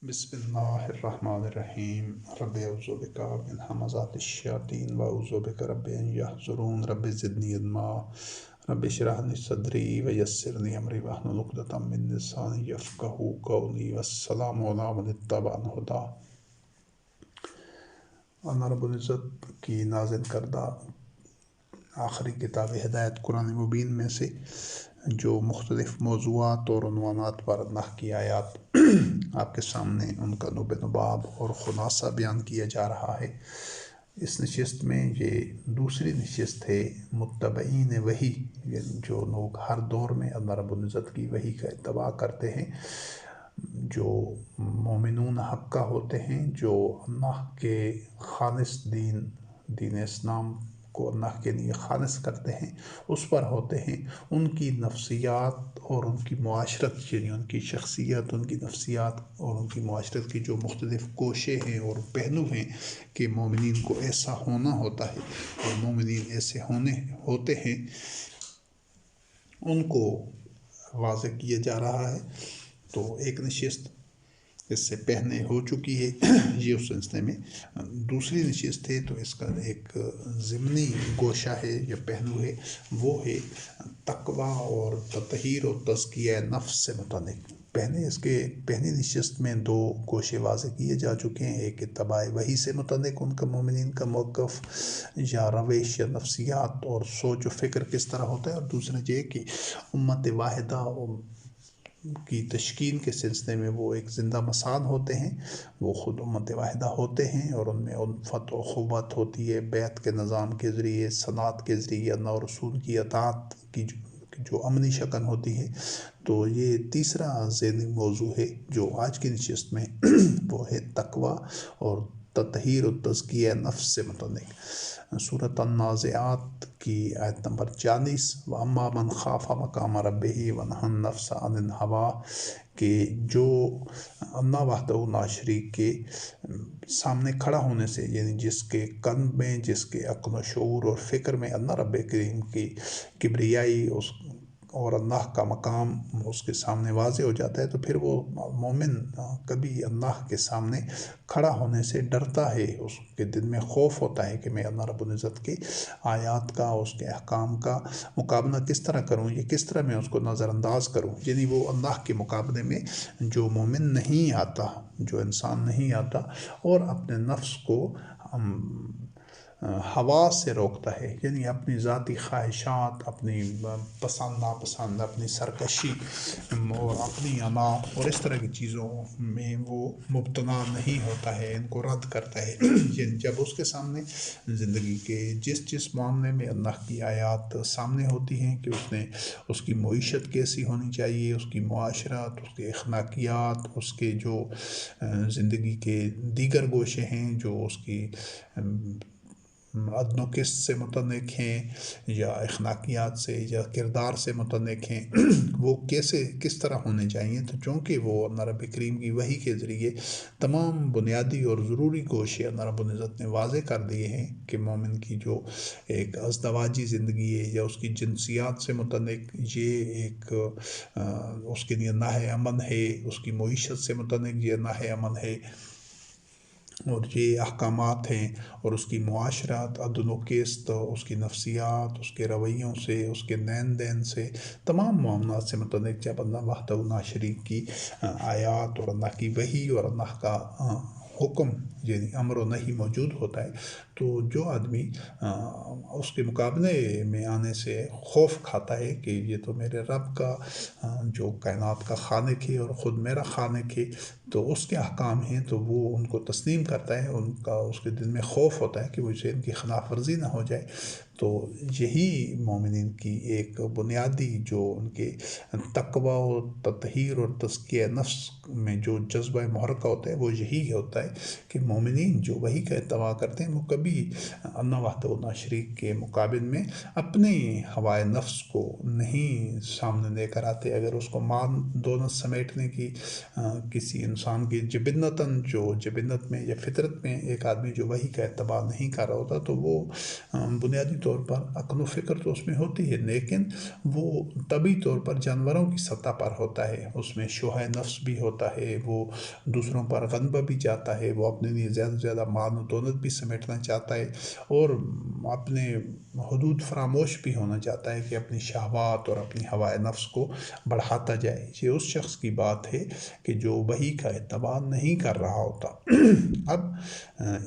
بسم اللہ الرحمن الرحیم رب اعوذ بک من همزات الشیاطین واعوذ بک رب ان یحضرون رب زدنی علما رب اشرح لی صدری ویسر لی امری واحلل عقدۃ من لسانی یفقهوا قولی والسلام علی من اتبع الہدی۔ اللہ رب العزت کی نازل کردہ آخری کتاب ہدایت قرآن مبین میں سے جو مختلف موضوعات اور عنوانات پر اللہ کی آیات آپ کے سامنے ان کا نب نباب اور خلاصہ بیان کیا جا رہا ہے۔ اس نشست میں یہ دوسری نشست ہے متبعین وحی، یعنی جو لوگ ہر دور میں اللہ رب العزت کی وحی کا اتباع کرتے ہیں، جو مومنون حقہ ہوتے ہیں، جو اللہ کے خالص دین اسلام کو اللہ کے لیے خالص کرتے ہیں، اس پر ہوتے ہیں۔ ان کی نفسیات اور ان کی معاشرت، یعنی ان کی شخصیت، ان کی نفسیات اور ان کی معاشرت کی جو مختلف کوشیں ہیں اور پہلو ہیں کہ مومنین کو ایسا ہونا ہوتا ہے اور مومنین ایسے ہوتے ہیں، ان کو واضح کیا جا رہا ہے۔ تو ایک نشست اس سے پہلے ہو چکی ہے، یہ اس سلسلے میں دوسری نشست ہے۔ تو اس کا ایک ضمنی گوشہ ہے یا پہلو ہے، وہ ہے تقویٰ اور تطہیر و تزکیہ نفس سے متعلق۔ اس کے پہلی نشست میں دو گوشے واضح کیے جا چکے ہیں، ایک اتباع وحی سے متعلق ان کا مومنین کا موقف یا رویش یا نفسیات اور سوچ و فکر کس طرح ہوتا ہے، اور دوسرا یہ کہ امت واحدہ کی تشکیل کے سلسلے میں وہ ایک زندہ مثال ہوتے ہیں، وہ خود امت واحدہ ہوتے ہیں اور ان میں الفت و اخوت ہوتی ہے، بیعت کے نظام کے ذریعے، صلات کے ذریعے، اللہ و رسول کی اطاعت کی جو عملی شکل ہوتی ہے۔ تو یہ تیسرا ذیلی موضوع ہے جو آج کی نشست میں وہ ہے تقویٰ اور تطہیر و تزکیہ نفس سے متعلق۔ سورۃ النازعات کی آیت نمبر 40، وَأَمَّا مَنْ خَافَ مَقَامَ رَبِّهِ وَنَهَى النَّفْسَ عَنِ الْهَوَىٰ، کہ جو اللہ وحدہ لا شریک کے سامنے کھڑا ہونے سے، یعنی جس کے قلب میں، جس کے عقل و شعور اور فکر میں اللہ رب کریم کی کبریائی اور اللہ کا مقام اس کے سامنے واضح ہو جاتا ہے، تو پھر وہ مومن کبھی اللہ کے سامنے کھڑا ہونے سے ڈرتا ہے، اس کے دل میں خوف ہوتا ہے کہ میں اللہ رب العزت کے آیات کا، اس کے احکام کا مقابلہ کس طرح کروں، یا کس طرح میں اس کو نظر انداز کروں۔ یعنی وہ اللہ کے مقابلے میں جو مومن نہیں آتا، جو انسان نہیں آتا اور اپنے نفس کو ہوا سے روکتا ہے، یعنی اپنی ذاتی خواہشات، اپنی پسند ناپسند، اپنی سرکشی اور اپنی انا اور اس طرح کی چیزوں میں وہ مبتلا نہیں ہوتا ہے، ان کو رد کرتا ہے۔ یعنی جب اس کے سامنے زندگی کے جس معاملے میں اللہ کی آیات سامنے ہوتی ہیں کہ اس کی معیشت کیسی ہونی چاہیے، اس کی معاشرت، اس کے اخلاقیات، اس کے جو زندگی کے دیگر گوشے ہیں جو اس کی عدل و قسط سے متعلق ہیں یا اخلاقیات سے یا کردار سے متعلق ہیں، وہ کس طرح ہونے چاہیے۔ تو چونکہ وہ اللہ رب کریم کی وحی کے ذریعے تمام بنیادی اور ضروری گوشے اللہ رب العزت نے واضح کر دیے ہیں کہ مومن کی جو ایک ازدواجی زندگی ہے یا اس کی جنسیات سے متعلق یہ ایک اس کے لیے ناہ امن ہے، اس کی معیشت سے متعلق یہ ناہ امن ہے، اور یہ احکامات ہیں، اور اس کی معاشرت، عدل و قسط، اس کی نفسیات، اس کے رویوں سے، اس کے لین دین سے، تمام معاملات سے متعلق جب اللہ وحدہ لا شریک کی آیات اور اللہ کی وحی اور اللہ کا حکم، یعنی امر و نہی موجود ہوتا ہے، تو جو آدمی اس کے مقابلے میں آنے سے خوف کھاتا ہے کہ یہ تو میرے رب کا جو کائنات کا خالق ہے اور خود میرا خالق ہے، تو اس کے احکام ہیں، تو وہ ان کو تسلیم کرتا ہے، اس کے دل میں خوف ہوتا ہے کہ وہ ان کی خلاف ورزی نہ ہو جائے۔ تو یہی مومنین کی ایک بنیادی جو ان کے تقویٰ و تطہیر اور تزکیہ نفس میں جو جذبہ محرکہ ہوتا ہے، وہ یہی ہوتا ہے کہ مومنین جو وحی کا اتباع کرتے ہیں وہ کبھی اللہ وحدہ لا شریک کے مقابل میں اپنے ہوائے نفس کو نہیں سامنے لے کر آتے۔ اگر اس کو مال دولت سمیٹنے کی کسی انسان کی جبنت میں یا فطرت میں ایک آدمی جو وحی کا اتباع نہیں کر رہا ہوتا تو وہ بنیادی طور پر عقل و فکر تو اس میں ہوتی ہے، لیکن وہ طبعی طور پر جانوروں کی سطح پر ہوتا ہے، اس میں شوہۂ نفس بھی ہوتا ہے، وہ دوسروں پر غلبہ بھی چاہتا ہے، وہ اپنے لیے زیادہ سے زیادہ مال و دولت بھی سمیٹنا چاہتا ہے اور اپنے حدود فراموش بھی ہونا چاہتا ہے کہ اپنی شہوات اور اپنی ہوائے نفس کو بڑھاتا جائے۔ یہ اس شخص کی بات ہے کہ جو وحی کا اتباع نہیں کر رہا ہوتا۔ اب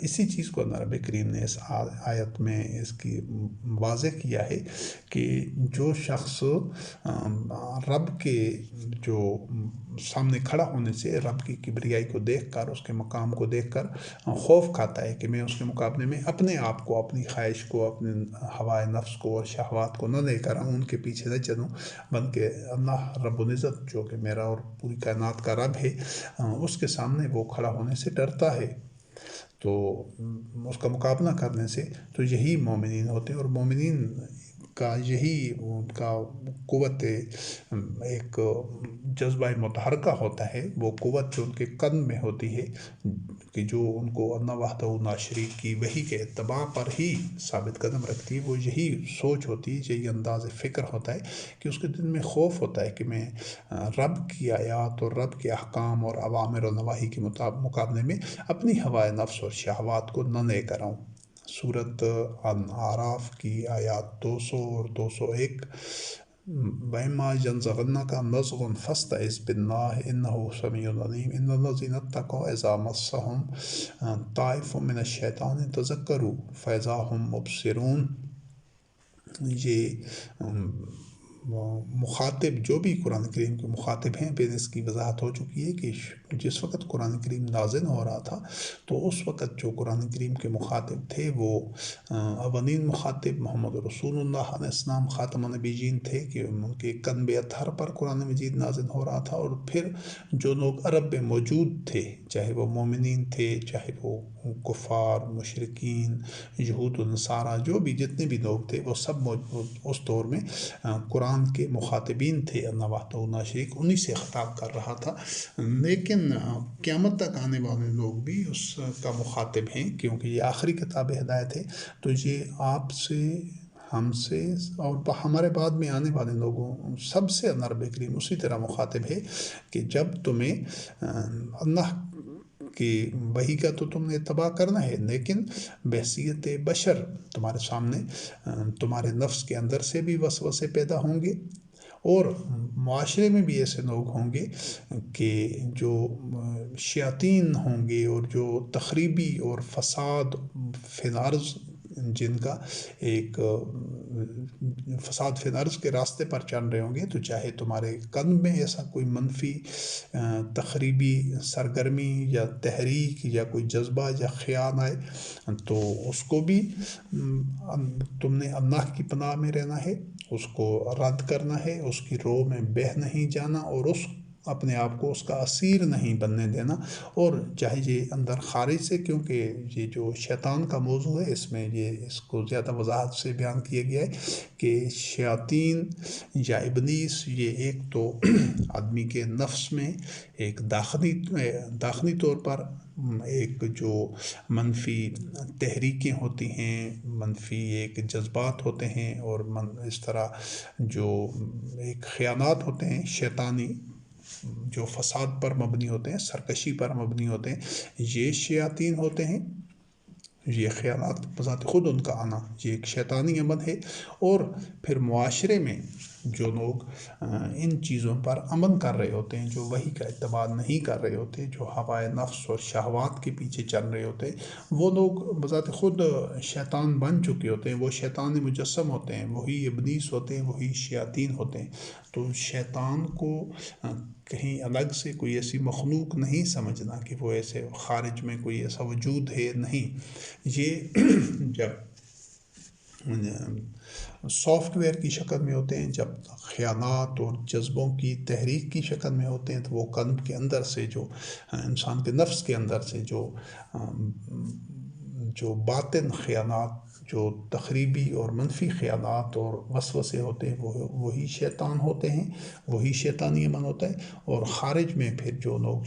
اسی چیز کو نبی کریم نے اس آیت میں اس کی واضح کیا ہے کہ جو شخص رب کے جو سامنے کھڑا ہونے سے رب کی کبریائی کو دیکھ کر، اس کے مقام کو دیکھ کر خوف کھاتا ہے کہ میں اس کے مقابلے میں اپنے آپ کو، اپنی خواہش کو، اپنے ہوائے نفس کو اور شہوات کو نہ لے کر ان کے پیچھے نہ چلوں، بلکہ اللہ رب العزت جو کہ میرا اور پوری کائنات کا رب ہے، اس کے سامنے وہ کھڑا ہونے سے ڈرتا ہے، تو اس کا مقابلہ کرنے سے تو یہی مومنین ہوتے ہیں۔ اور مومنین کا یہی ان کا قوت ایک جذبہ متحرکہ ہوتا ہے، وہ قوت جو ان کے قلب میں ہوتی ہے کہ جو ان کو اللہ وحدہ لا شریک کی وحی کے اتباع پر ہی ثابت قدم رکھتی ہے، وہ یہی سوچ ہوتی ہے، یہی انداز فکر ہوتا ہے کہ اس کے دل میں خوف ہوتا ہے کہ میں رب کی آیات اور رب کے احکام اور اوامر و نواہی کے مقابلے میں اپنی ہوائے نفس اور شہوات کو نہ لے کر آؤں۔ سورۃ الاعراف کی آیات 200 اور 201 وَإِمَّا يَنزَغَنَّكَ نَزْغٌ فَاسْتَعِذْ بِاللَّهِ إِنَّهُ سَمِيعٌ عَلِيمٌ إِنَّ الَّذِينَ اتَّقَوْا إِذَا مَسَّهُمْ طَائِفٌ مِّنَ الشَّيْطَانِ تَذَكَّرُوا فَإِذَا هُم مُبْصِرُونَ۔ یہ مخاطب جو بھی قرآن کریم کے مخاطب ہیں، پھر اس کی وضاحت ہو چکی ہے کہ جس وقت قرآن کریم نازل ہو رہا تھا تو اس وقت جو قرآن کریم کے مخاطب تھے وہ اولین مخاطب محمد رسول اللہ علیہ السلام خاتم النبیین تھے کہ ان کے قلب اطہر پر قرآن مجید نازل ہو رہا تھا، اور پھر جو لوگ عرب میں موجود تھے، چاہے وہ مومنین تھے، چاہے وہ کفار، مشرکین، یہود و نصارہ، جو بھی جتنے بھی لوگ تھے وہ سب اس دور میں قرآن کے مخاطبین تھے، اللہ وحدہ لا شریک انہی سے خطاب کر رہا تھا۔ لیکن قیامت تک آنے والے لوگ بھی اس کا مخاطب ہیں، کیونکہ یہ آخری کتاب ہدایت ہے، تو یہ آپ سے، ہم سے اور ہمارے بعد میں آنے والے لوگوں سب سے اللہ رب کریم اسی طرح مخاطب ہے کہ جب تمہیں اللہ کہ وحی کا تو تم نے اتباع کرنا ہے، لیکن بحیثیت بشر تمہارے سامنے تمہارے نفس کے اندر سے بھی وسوسے پیدا ہوں گے، اور معاشرے میں بھی ایسے لوگ ہوں گے کہ جو شیاطین ہوں گے اور جو تخریبی اور فساد فی الارض، جن کا ایک فساد فی الارض کے راستے پر چل رہے ہوں گے، تو چاہے تمہارے قلب میں ایسا کوئی منفی تخریبی سرگرمی یا تحریک یا کوئی جذبہ یا خیال آئے تو اس کو بھی تم نے اللہ کی پناہ میں رہنا ہے، اس کو رد کرنا ہے، اس کی رو میں بہہ نہیں جانا، اور اپنے آپ کو اس کا اسیر نہیں بننے دینا۔ اور چاہے یہ اندر خارج سے، کیونکہ یہ جو شیطان کا موضوع ہے اس میں اس کو زیادہ وضاحت سے بیان کیا گیا ہے کہ شیاطین یا ابلیس یہ ایک تو آدمی کے نفس میں ایک داخلی طور پر ایک جو منفی تحریکیں ہوتی ہیں، منفی ایک جذبات ہوتے ہیں، اور اس طرح جو ایک خیالات ہوتے ہیں شیطانی جو فساد پر مبنی ہوتے ہیں، سرکشی پر مبنی ہوتے ہیں، یہ شیاطین ہوتے ہیں۔ یہ خیالات بذات خود ان کا آنا یہ ایک شیطانی عمل ہے، اور پھر معاشرے میں جو لوگ ان چیزوں پر عمل کر رہے ہوتے ہیں، جو وحی کا اتباع نہیں کر رہے ہوتے، جو ہوائے نفس اور شہوات کے پیچھے چل رہے ہوتے ہیں، وہ لوگ بذات خود شیطان بن چکے ہوتے ہیں، وہ شیطان مجسم ہوتے ہیں، وہی ابلیس ہوتے ہیں، وہی شیاطین ہوتے ہیں۔ تو شیطان کو کہیں الگ سے کوئی ایسی مخلوق نہیں سمجھنا کہ وہ ایسے خارج میں کوئی ایسا وجود ہے، نہیں۔ یہ جب سافٹ ویئر کی شکل میں ہوتے ہیں، جب خیالات اور جذبوں کی تحریک کی شکل میں ہوتے ہیں، تو وہ قلب کے اندر سے، جو انسان کے نفس کے اندر سے جو باطن خیالات جو تخریبی اور منفی خیالات اور وسوسے ہوتے ہیں وہی شیطان ہوتے ہیں، وہی شیطانی عمل ہوتا ہے۔ اور خارج میں پھر جو لوگ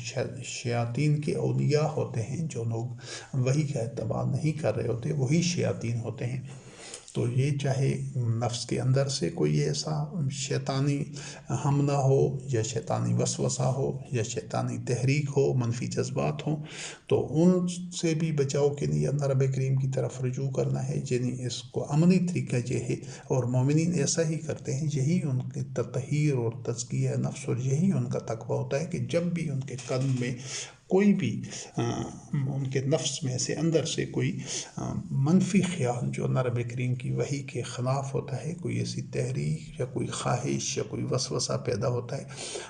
شیاطین کے اولیاء ہوتے ہیں، جو لوگ وحی کا اتباع نہیں کر رہے ہوتے، وہی شیاطین ہوتے ہیں۔ تو یہ چاہے نفس کے اندر سے کوئی ایسا شیطانی حملہ ہو، یا شیطانی وسوسہ ہو، یا شیطانی تحریک ہو، منفی جذبات ہوں، تو ان سے بھی بچاؤ کے لیے اللہ رب کریم کی طرف رجوع کرنا ہے۔ یعنی اس کو عملی طریقہ یہ ہے، اور مومنین ایسا ہی کرتے ہیں، یہی ان کے تطہیر اور تزکیہ نفس اور یہی ان کا تقویٰ ہوتا ہے کہ جب بھی ان کے قلب میں کوئی بھی ان کے نفس میں سے اندر سے کوئی منفی خیال جو اللہ رب کریم کی وحی کے خلاف ہوتا ہے، کوئی ایسی تحریک یا کوئی خواہش یا کوئی وسوسہ پیدا ہوتا ہے،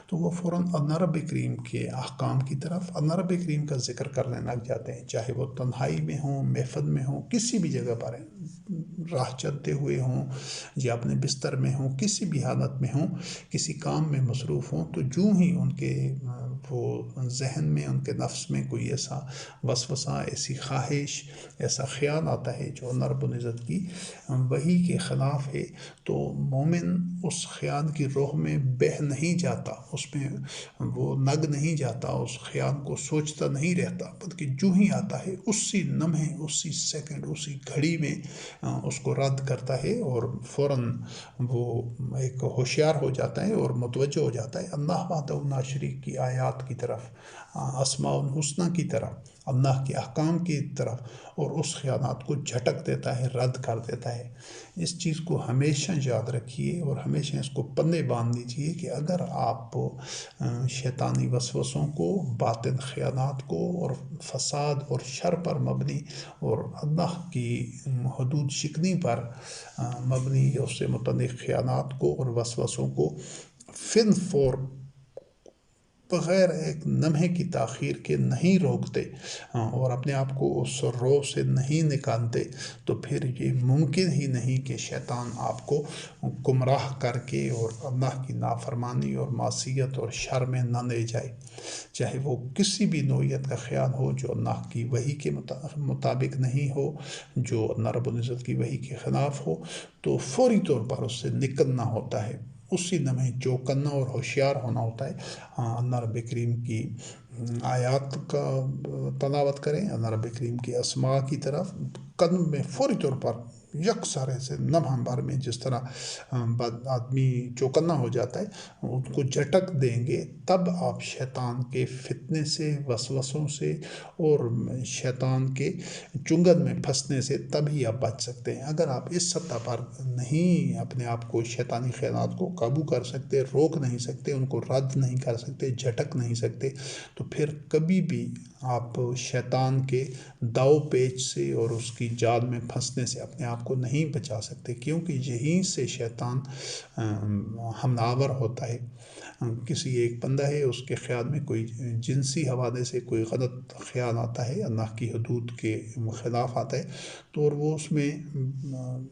تو وہ فوراً اللہ رب کریم کے احکام کی طرف اللہ رب کریم کا ذکر کرنے لگ جاتے ہیں، چاہے وہ تنہائی میں ہوں، محفل میں ہوں، کسی بھی جگہ پر راہ چلتے ہوئے ہوں یا اپنے بستر میں ہوں، کسی بھی حالت میں ہوں، کسی کام میں مصروف ہوں، تو جو ہی ان کے وہ ذہن میں، ان کے نفس میں کوئی ایسا وسوسہ، ایسی خواہش، ایسا خیال آتا ہے جو اللہ رب العزت کی وحی کے خلاف ہے، تو مومن اس خیال کی روح میں بہہ نہیں جاتا، اس میں وہ لگ نہیں جاتا، اس خیال کو سوچتا نہیں رہتا، بلکہ جو ہی آتا ہے اسی لمحے، اسی سیکنڈ، اسی گھڑی میں اس کو رد کرتا ہے، اور فوراً وہ ایک ہوشیار ہو جاتا ہے اور متوجہ ہو جاتا ہے اللہ وحدہ لا شریک کی آیات کی طرف، اسماء الحسنی کی طرف، اللہ کے احکام کی طرف، اور اس خیالات کو جھٹک دیتا ہے، رد کر دیتا ہے۔ اس چیز کو ہمیشہ یاد رکھیے اور ہمیشہ اس کو پلے باندھ لیجیے کہ اگر آپ شیطانی وسوسوں کو، باطن خیالات کو، اور فساد اور شر پر مبنی اور اللہ کی حدود شکنی پر مبنی اس سے متعلق خیالات کو اور وسوسوں کو فن فور بغیر ایک لمحے کی تاخیر کے نہیں روکتے اور اپنے آپ کو اس رو سے نہیں نکالتے، تو پھر یہ ممکن ہی نہیں کہ شیطان آپ کو گمراہ کر کے اور اللہ کی نافرمانی اور معصیت اور شر میں نہ لے جائے، چاہے وہ کسی بھی نوعیت کا خیال ہو جو اللہ کی وحی کے مطابق نہیں ہو، جو اللہ رب العزت کی وحی کے خلاف ہو، تو فوری طور پر اس سے نکلنا ہوتا ہے، اسی لمحے چوکنا اور ہوشیار ہونا ہوتا ہے۔ اللہ رب کریم کی آیات کا تلاوت کریں، اللہ رب کریم کی اسماء کی طرف قلب میں فوری طور پر یکسر ایسے لمحہ بھر میں جس طرح آدمی چوکنا ہو جاتا ہے، ان کو جھٹک دیں گے، تب آپ شیطان کے فتنے سے، وسوسوں سے اور شیطان کے چنگل میں پھنسنے سے تبھی آپ بچ سکتے ہیں۔ اگر آپ اس سطح پر نہیں اپنے آپ کو شیطانی خیالات کو قابو کر سکتے، روک نہیں سکتے، ان کو رد نہیں کر سکتے، جھٹک نہیں سکتے، تو پھر کبھی بھی آپ شیطان کے داؤ پیچ سے اور اس کی جال میں پھنسنے سے اپنے آپ کو نہیں بچا سکتے، کیونکہ یہیں سے شیطان حملہ آور ہوتا ہے۔ کسی ایک بندہ ہے، اس کے خیال میں کوئی جنسی حوالے سے کوئی غلط خیال آتا ہے، اللہ کی حدود کے خلاف آتا ہے، تو اور وہ اس میں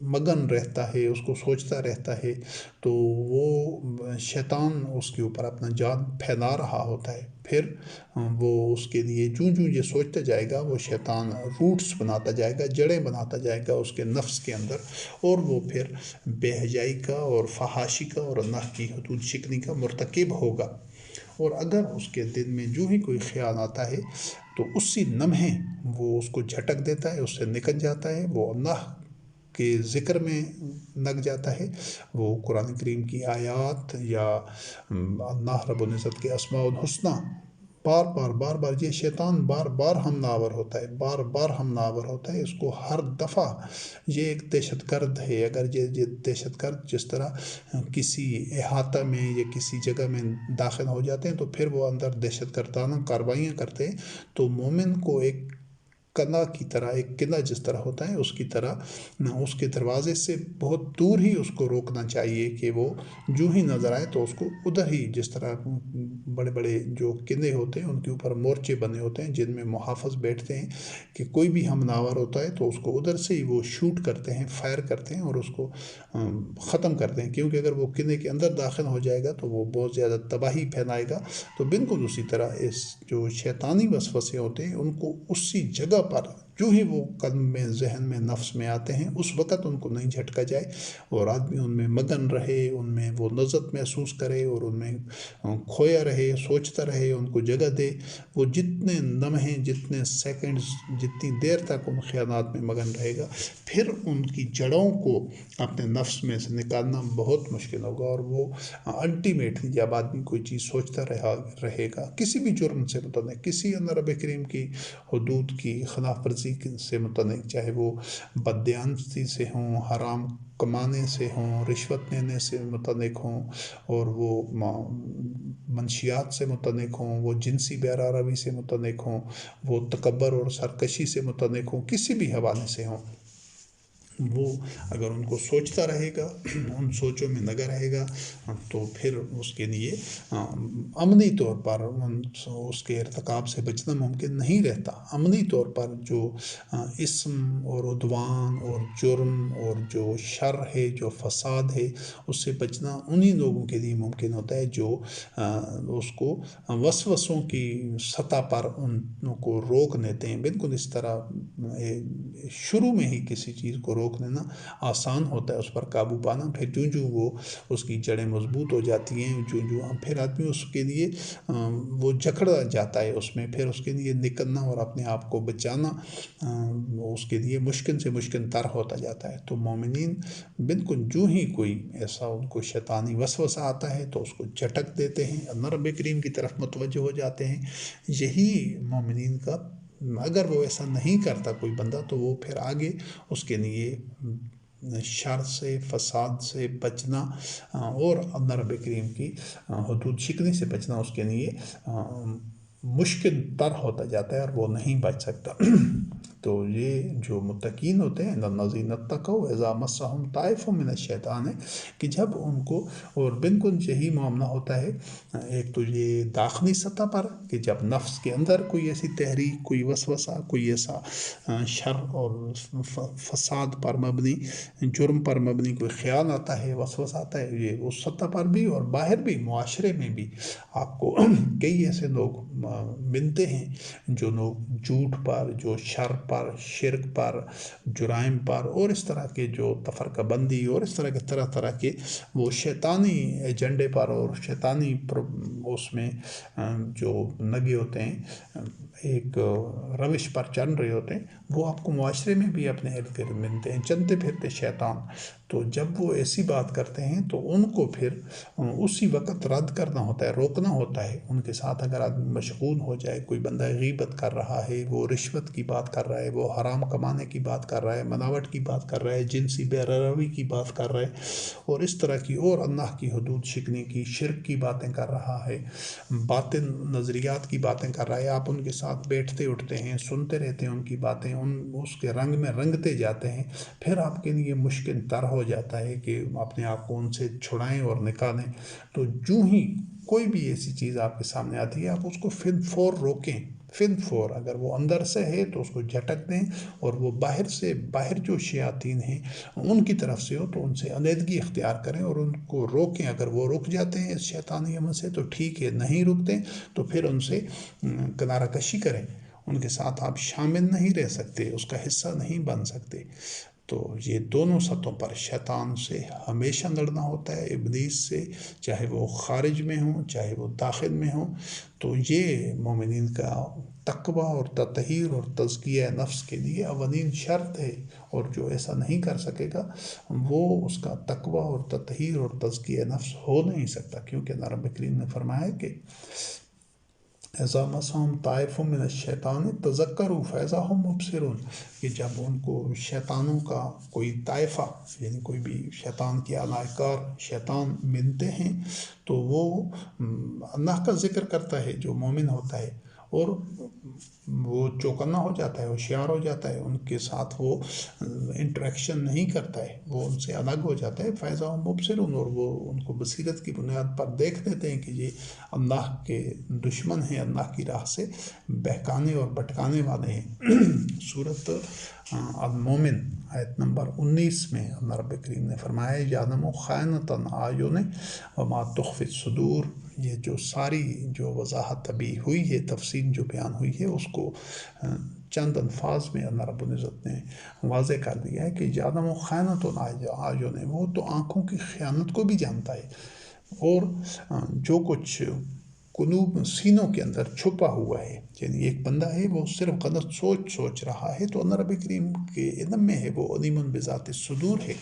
مگن رہتا ہے، اس کو سوچتا رہتا ہے، تو وہ شیطان اس کے اوپر اپنا جال پھیلا رہا ہوتا ہے، پھر وہ اس کے لیے جو یہ سوچتا جائے گا، وہ شیطان روٹس بناتا جائے گا، جڑیں بناتا جائے گا اس کے نفس کے اندر، اور وہ پھر بے حیائی کا اور فحاشی کا اور اللہ کی حدود شکنی کا مرتکب ہوگا۔ اور اگر اس کے دل میں جو ہی کوئی خیال آتا ہے تو اسی لمحے وہ اس کو جھٹک دیتا ہے، اس سے نکل جاتا ہے، وہ اللہ کے ذکر میں لگ جاتا ہے، وہ قرآن کریم کی آیات یا اللہ رب العزت کے اسماء الحسنی بار بار یہ شیطان بار بار حملہ آور ہوتا ہے، بار بار حملہ آور ہوتا ہے، اس کو ہر دفعہ یہ ایک دہشت گرد ہے۔ اگر یہ دہشت گرد جس طرح کسی احاطہ میں یا کسی جگہ میں داخل ہو جاتے ہیں تو پھر وہ اندر دہشت گردانہ کارروائیاں کرتے ہیں، تو مومن کو ایک قلعہ کی طرح، ایک قلعہ جس طرح ہوتا ہے، اس کی طرح اس کے دروازے سے بہت دور ہی اس کو روکنا چاہیے کہ وہ جو ہی نظر آئے تو اس کو ادھر ہی، جس طرح بڑے بڑے جو قلعے ہوتے ہیں ان کے اوپر مورچے بنے ہوتے ہیں جن میں محافظ بیٹھتے ہیں کہ کوئی بھی حملہ آور ہوتا ہے تو اس کو ادھر سے ہی وہ شوٹ کرتے ہیں، فائر کرتے ہیں اور اس کو ختم کرتے ہیں، کیونکہ اگر وہ قلعے کے اندر داخل ہو جائے گا تو وہ بہت زیادہ تباہی پھیلائے گا۔ تو بالکل اسی طرح اس جو شیطانی وسوسے ہوتے ہیں ان کو اسی جگہ پر جو ہی وہ قلب میں ذہن میں نفس میں آتے ہیں اس وقت ان کو نہیں جھٹکا جائے اور آدمی ان میں مگن رہے، ان میں وہ لذت محسوس کرے اور ان میں کھویا رہے، سوچتا رہے، ان کو جگہ دے۔ وہ جتنے لمحے، جتنے سیکنڈز، جتنی دیر تک ان خیالات میں مگن رہے گا، پھر ان کی جڑوں کو اپنے نفس میں سے نکالنا بہت مشکل ہوگا۔ اور وہ الٹیمیٹلی جب آدمی کوئی چیز سوچتا رہے گا کسی بھی جرم سے متعلق، کسی اللہ رب کریم کی حدود کی خلاف ورزی سے متعلق، چاہے وہ بددیانتی سے ہوں، حرام کمانے سے ہوں، رشوت لینے سے متعلق ہوں، اور وہ منشیات سے متعلق ہوں، وہ جنسی بے روی سے متعلق ہوں، وہ تکبر اور سرکشی سے متعلق ہوں، کسی بھی حوالے سے ہوں، وہ اگر ان کو سوچتا رہے گا، ان سوچوں میں لگا رہے گا، تو پھر اس کے لیے عملی طور پر اس کے ارتکاب سے بچنا ممکن نہیں رہتا۔ عملی طور پر جو اسم اور عدوان اور جرم اور جو شر ہے، جو فساد ہے، اس سے بچنا انہی لوگوں کے لیے ممکن ہوتا ہے جو اس کو وسوسوں کی سطح پر ان کو روک لیتے ہیں۔ بالکل اس طرح شروع میں ہی کسی چیز کو روک لینا آسان ہوتا ہے، اس پر قابو پانا، پھر جو وہ اس کی جڑیں مضبوط ہو جاتی ہیں، پھر آدمی اس کے لیے وہ جکڑ جاتا ہے اس میں، پھر اس کے لیے نکلنا اور اپنے آپ کو بچانا اس کے لیے مشکل سے مشکل تر ہوتا جاتا ہے۔ تو مومنین بالکل جو ہی کوئی ایسا ان کو شیطانی وسوسہ آتا ہے تو اس کو جھٹک دیتے ہیں، اللہ رب کریم کی طرف متوجہ ہو جاتے ہیں۔ یہی مومنین کا، اگر وہ ایسا نہیں کرتا کوئی بندہ، تو وہ پھر آگے اس کے لیے شر سے، فساد سے بچنا اور اللہ رب کریم کی حدود شکنی سے بچنا اس کے لیے مشکل تر ہوتا جاتا ہے اور وہ نہیں بچ سکتا۔ تو یہ جو متقین ہوتے ہیں، الذین اتقوا اذا مسهم طائف من الشیطان، ہے کہ جب ان کو، اور بالکل یہی معاملہ ہوتا ہے ایک تو یہ داخلی سطح پر کہ جب نفس کے اندر کوئی ایسی تحریک، کوئی وسوسہ، کوئی ایسا شر اور فساد پر مبنی، جرم پر مبنی کوئی خیال آتا ہے، وسوسہ آتا ہے، یہ اس سطح پر بھی اور باہر بھی، معاشرے میں بھی آپ کو کئی ایسے لوگ ملتے ہیں جو لوگ جھوٹ پر، جو شر پر، شرک پر، جرائم پر، اور اس طرح کے جو تفرقہ بندی اور اس طرح کے طرح طرح کے وہ شیطانی ایجنڈے پر اور شیطانی اس میں جو لگے ہوتے ہیں، ایک روش پر چل رہے ہوتے ہیں، وہ آپ کو معاشرے میں بھی اپنے ارد گرد ملتے ہیں، چلتے پھرتے شیطان۔ تو جب وہ ایسی بات کرتے ہیں تو ان کو پھر اسی وقت رد کرنا ہوتا ہے، روکنا ہوتا ہے۔ ان کے ساتھ اگر آدمی مشغول ہو جائے، کوئی بندہ غیبت کر رہا ہے، وہ رشوت کی بات کر رہا ہے، وہ حرام کمانے کی بات کر رہا ہے، ملاوٹ کی بات کر رہا ہے، جنسی بے روی کی بات کر رہا ہے، اور اس طرح کی اور اللہ کی حدود شکنی کی، شرک کی باتیں کر رہا ہے، باطن نظریات کی باتیں کر رہا ہے، آپ ان کے ساتھ بیٹھتے اٹھتے ہیں، سنتے رہتے ہیں ان کی باتیں، اس کے رنگ میں رنگتے جاتے ہیں، پھر آپ کے لیے مشکل تر ہو جاتا ہے کہ اپنے آپ کو ان سے چھڑائیں اور نکالیں۔ تو جو ہی کوئی بھی ایسی چیز آپ کے سامنے آتی ہے، آپ اس کو فن فور روکیں، فن فور۔ اگر وہ اندر سے ہے تو اس کو جھٹک دیں، اور وہ باہر جو شیاطین ہیں ان کی طرف سے ہو تو ان سے علیحدگی اختیار کریں اور ان کو روکیں۔ اگر وہ رک جاتے ہیں اس شیطانی عمل سے تو ٹھیک ہے، نہیں رکتے تو پھر ان سے کنارہ کشی کریں، ان کے ساتھ آپ شامل نہیں رہ سکتے، اس کا حصہ نہیں بن سکتے۔ تو یہ دونوں سطحوں پر شیطان سے ہمیشہ لڑنا ہوتا ہے، ابلیس سے، چاہے وہ خارج میں ہوں چاہے وہ داخل میں ہوں۔ تو یہ مومنین کا تقویٰ اور تطہیر اور تزکیہ نفس کے لیے اولین شرط ہے، اور جو ایسا نہیں کر سکے گا وہ اس کا تقویٰ اور تطہیر اور تزکیہ نفس ہو نہیں سکتا، کیونکہ اللہ رب کریم نے فرمایا کہ اذا مسهم طائف من الشیطان تذکروا فاذا هم مبصرون، کہ جب ان کو شیطانوں کا کوئی طائفہ، یعنی کوئی بھی شیطان کے اعلی کار شیطان ملتے ہیں، تو وہ اللہ کا ذکر کرتا ہے جو مومن ہوتا ہے، اور وہ چوکنا ہو جاتا ہے، ہوشیار ہو جاتا ہے، ان کے ساتھ وہ انٹریکشن نہیں کرتا ہے، وہ ان سے الگ ہو جاتا ہے، فیضا مبصرون، اور وہ ان کو بصیرت کی بنیاد پر دیکھ لیتے ہیں کہ یہ اللہ کے دشمن ہیں، اللہ کی راہ سے بہکانے اور بھٹکانے والے ہیں۔ سورۃ المومن آیت نمبر 19 میں اللہ رب کریم نے فرمایا یعلم خائنۃ الاعین وما تخفی الصدور یہ جو ساری جو وضاحت ابھی ہوئی ہے، تفصیل جو بیان ہوئی ہے، اس کو چند الفاظ میں اللہ رب العزت نے واضح کر دیا ہے کہ یعلم خائنۃ الاعین، وہ تو آنکھوں کی خیانت کو بھی جانتا ہے، اور جو کچھ قلوب سینوں کے اندر چھپا ہوا ہے، یعنی ایک بندہ ہے وہ صرف غلط سوچ رہا ہے تو اللہ رب کریم کے علم میں ہے، وہ علیم بذات الصدور ہے،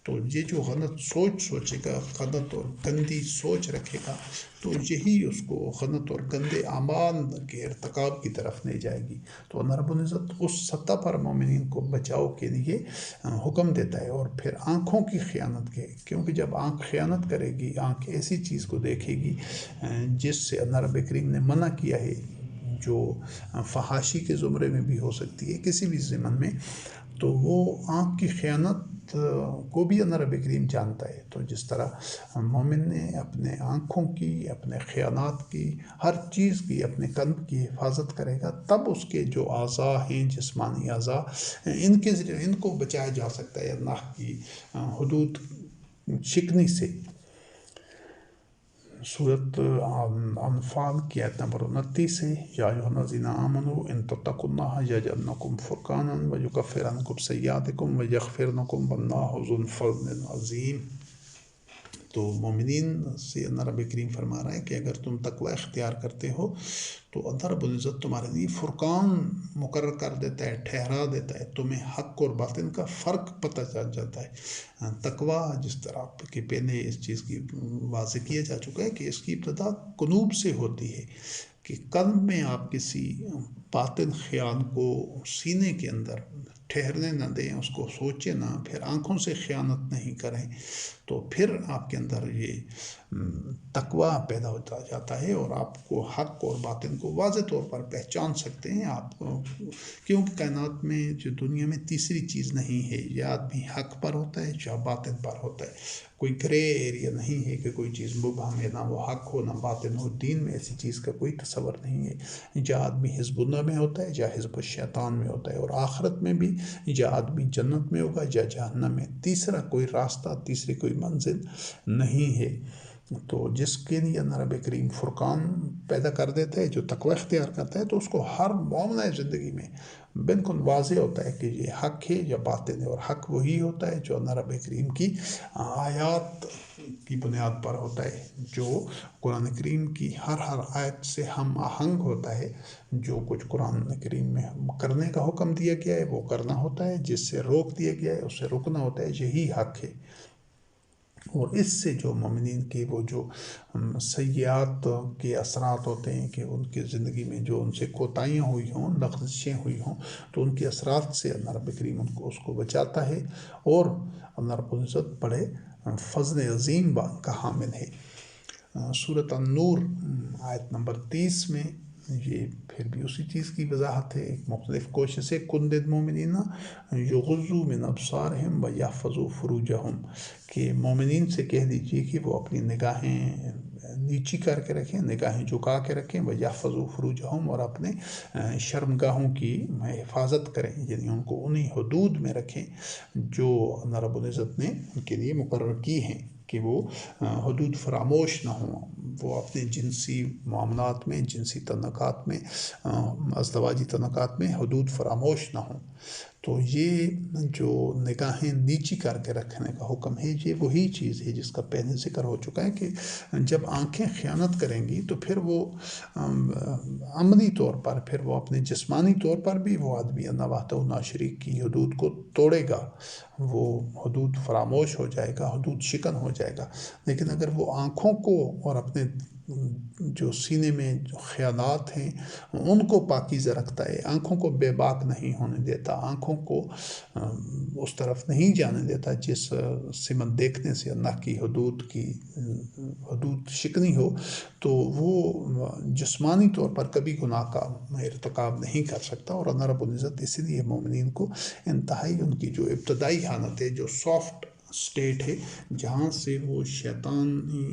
تو یہ جو غلط سوچے گا، غلط اور گندی سوچ رکھے گا، تو یہی اس کو غلط اور گندے اعمال کے ارتکاب کی طرف لے جائے گی۔ تو اللہ رب العزت اس سطح پر مومنین کو بچاؤ کے لیے حکم دیتا ہے۔ اور پھر آنکھوں کی خیانت کے، کیونکہ جب آنکھ خیانت کرے گی، آنکھ ایسی چیز کو دیکھے گی جس سے اللہ رب کریم نے منع کیا ہے، جو فحاشی کے زمرے میں بھی ہو سکتی ہے کسی بھی ضمن میں، تو وہ آنکھ کی خیانت کو بھی اللہ رب کریم جانتا ہے۔ تو جس طرح مومن نے اپنے آنکھوں کی، اپنے خیانات کی، ہر چیز کی، اپنے قلب کی حفاظت کرے گا، تب اس کے جو اعضاء ہیں، جسمانی اعضاء، ان کو بچایا جا سکتا ہے اللہ کی حدود شکنی سے۔ سورۃ انفال کی آیت نمبر 29 سے، یا ایھا الذین آمنوا ان تتقوا اللہ یجعل لکم فرقانا ویکفر عنکم سیئاتکم ویغفر لکم واللہ ذو الفضل العظیم۔ تو مومنین سے اللہ رب کریم فرما رہا ہے کہ اگر تم تقوی اختیار کرتے ہو تو اللہ رب العزت تمہارے لیے فرقان مقرر کر دیتا ہے، ٹھہرا دیتا ہے، تمہیں حق اور باطل کا فرق پتہ چل جاتا ہے۔ تقوی جس طرح کہ پہلے اس چیز کی واضح کیا جا چکا ہے کہ اس کی ابتدا قلوب سے ہوتی ہے، کہ قلب میں آپ کسی باطل خیال کو سینے کے اندر ٹھہرنے نہ دیں، اس کو سوچیں نہ، پھر آنکھوں سے خیانت نہیں کریں، تو پھر آپ کے اندر یہ تقوی پیدا ہوتا جاتا ہے، اور آپ کو حق اور باطل کو واضح طور پر پہچان سکتے ہیں آپ، کیونکہ کائنات میں جو دنیا میں تیسری چیز نہیں ہے، یا آدمی حق پر ہوتا ہے یا باطل پر ہوتا ہے، کوئی گرے ایریا نہیں ہے کہ کوئی چیز مبہم ہے، نہ وہ حق ہو نہ باطل ہو، دین میں ایسی چیز کا کوئی تصور نہیں ہے، یا آدمی حزب اللہ میں ہوتا ہے یا حزب الشیطان میں ہوتا ہے، اور آخرت میں بھی یا آدمی جنت میں ہوگا یا جہنم میں، تیسرا کوئی راستہ، تیسری کوئی منزل نہیں ہے۔ تو جس کے لیے اللہ رب کریم فرقان پیدا کر دیتا ہے، جو تقوی اختیار کرتا ہے، تو اس کو ہر معاملہ زندگی میں بالکل واضح ہوتا ہے کہ یہ حق ہے یا باطل ہے، اور حق وہی ہوتا ہے جو اللہ رب کریم کی آیات کی بنیاد پر ہوتا ہے، جو قرآن کریم کی ہر آیت سے ہم آہنگ ہوتا ہے، جو کچھ قرآن کریم میں کرنے کا حکم دیا گیا ہے وہ کرنا ہوتا ہے، جس سے روک دیا گیا ہے اس سے رکنا ہوتا ہے، یہی حق ہے۔ اور اس سے جو مومنین کے وہ جو سیئات کے اثرات ہوتے ہیں، کہ ان کی زندگی میں جو ان سے کوتاہیاں ہوئی ہوں، لغزشیں ہوئی ہوں، تو ان کے اثرات سے اللہ رب کریم اس کو بچاتا ہے، اور اللہ رب العزت بڑے فضل عظیم کا حامل ہے۔ سورۃ النور آیت نمبر 30 میں یہ پھر بھی اسی چیز کی وضاحت ہے، ایک مختلف کوشش ہے۔ کل للمؤمنین یغضوا من ابصارہم ویحفظوا فروجہم، کہ مومنین سے کہہ دیجیے کہ وہ اپنی نگاہیں نیچی کر کے رکھیں، نگاہیں جھکا کے رکھیں، ویحفظوا فروجہم، اور اپنے شرمگاہوں کی حفاظت کریں، یعنی ان کو انہی حدود میں رکھیں جو اللہ رب العزت نے ان کے لیے مقرر کی ہیں، کہ وہ حدود فراموش نہ ہوں، وہ اپنے جنسی معاملات میں، جنسی تعلقات میں، ازدواجی تعلقات میں حدود فراموش نہ ہوں۔ تو یہ جو نگاہیں نیچی کر کے رکھنے کا حکم ہے، یہ وہی چیز ہے جس کا پہلے ذکر ہو چکا ہے، کہ جب آنکھیں خیانت کریں گی تو پھر وہ عملی طور پر، پھر وہ اپنے جسمانی طور پر بھی وہ آدمی اللہ وحدہ لا شریک کی حدود کو توڑے گا، وہ حدود فراموش ہو جائے گا، حدود شکن ہو جائے گا۔ لیکن اگر وہ آنکھوں کو اور اپنے جو سینے میں جو خیالات ہیں ان کو پاکیزہ رکھتا ہے، آنکھوں کو بے باک نہیں ہونے دیتا، آنکھوں کو اس طرف نہیں جانے دیتا جس سمت دیکھنے سے اللہ کی حدود شکنی ہو، تو وہ جسمانی طور پر کبھی گناہ کا ارتکاب نہیں کر سکتا۔ اور اللہ رب العزت اسی لیے مومنین کو انتہائی ان کی جو ابتدائی حالت ہے، جو سافٹ اسٹیٹ ہے، جہاں سے وہ شیطانی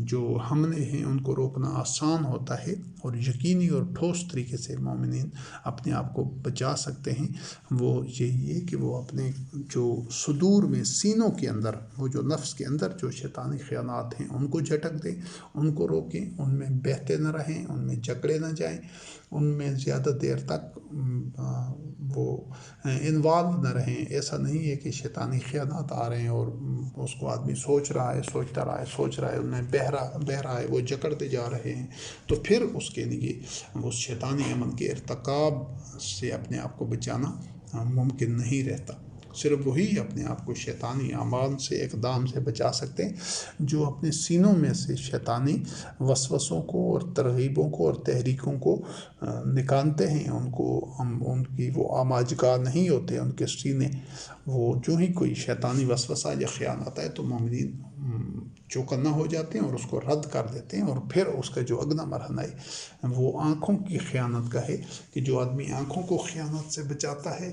جو حملے ہیں ان کو روکنا آسان ہوتا ہے، اور یقینی اور ٹھوس طریقے سے مومنین اپنے آپ کو بچا سکتے ہیں، وہ یہی ہے کہ وہ اپنے جو صدور میں، سینوں کے اندر، وہ جو نفس کے اندر جو شیطانی خیانات ہیں ان کو جھٹک دیں، ان کو روکیں، ان میں بہتے نہ رہیں، ان میں جکڑے نہ جائیں، ان میں زیادہ دیر تک وہ انوالو نہ رہیں۔ ایسا نہیں ہے کہ شیطانی خیانات آ رہے ہیں اور اس کو آدمی سوچتا رہا ہے، ان میں بہہ رہا ہے، وہ جکڑتے جا رہے ہیں، تو پھر اس کے لیے اس شیطانی عمل کے ارتکاب سے اپنے آپ کو بچانا ممکن نہیں رہتا۔ صرف وہی اپنے آپ کو شیطانی اعمال سے، اقدام سے بچا سکتے ہیں جو اپنے سینوں میں سے شیطانی وسوسوں کو اور ترغیبوں کو اور تحریکوں کو نکالتے ہیں۔ ان کی وہ آماجگاہ نہیں ہوتے ان کے سینے، وہ جو ہی کوئی شیطانی وسوسہ یا خیال آتا ہے تو مومنین چوکنا ہو جاتے ہیں اور اس کو رد کر دیتے ہیں۔ اور پھر اس کا جو اگلا مرحلہ ہے وہ آنکھوں کی خیانت کا ہے، کہ جو آدمی آنکھوں کو خیانت سے بچاتا ہے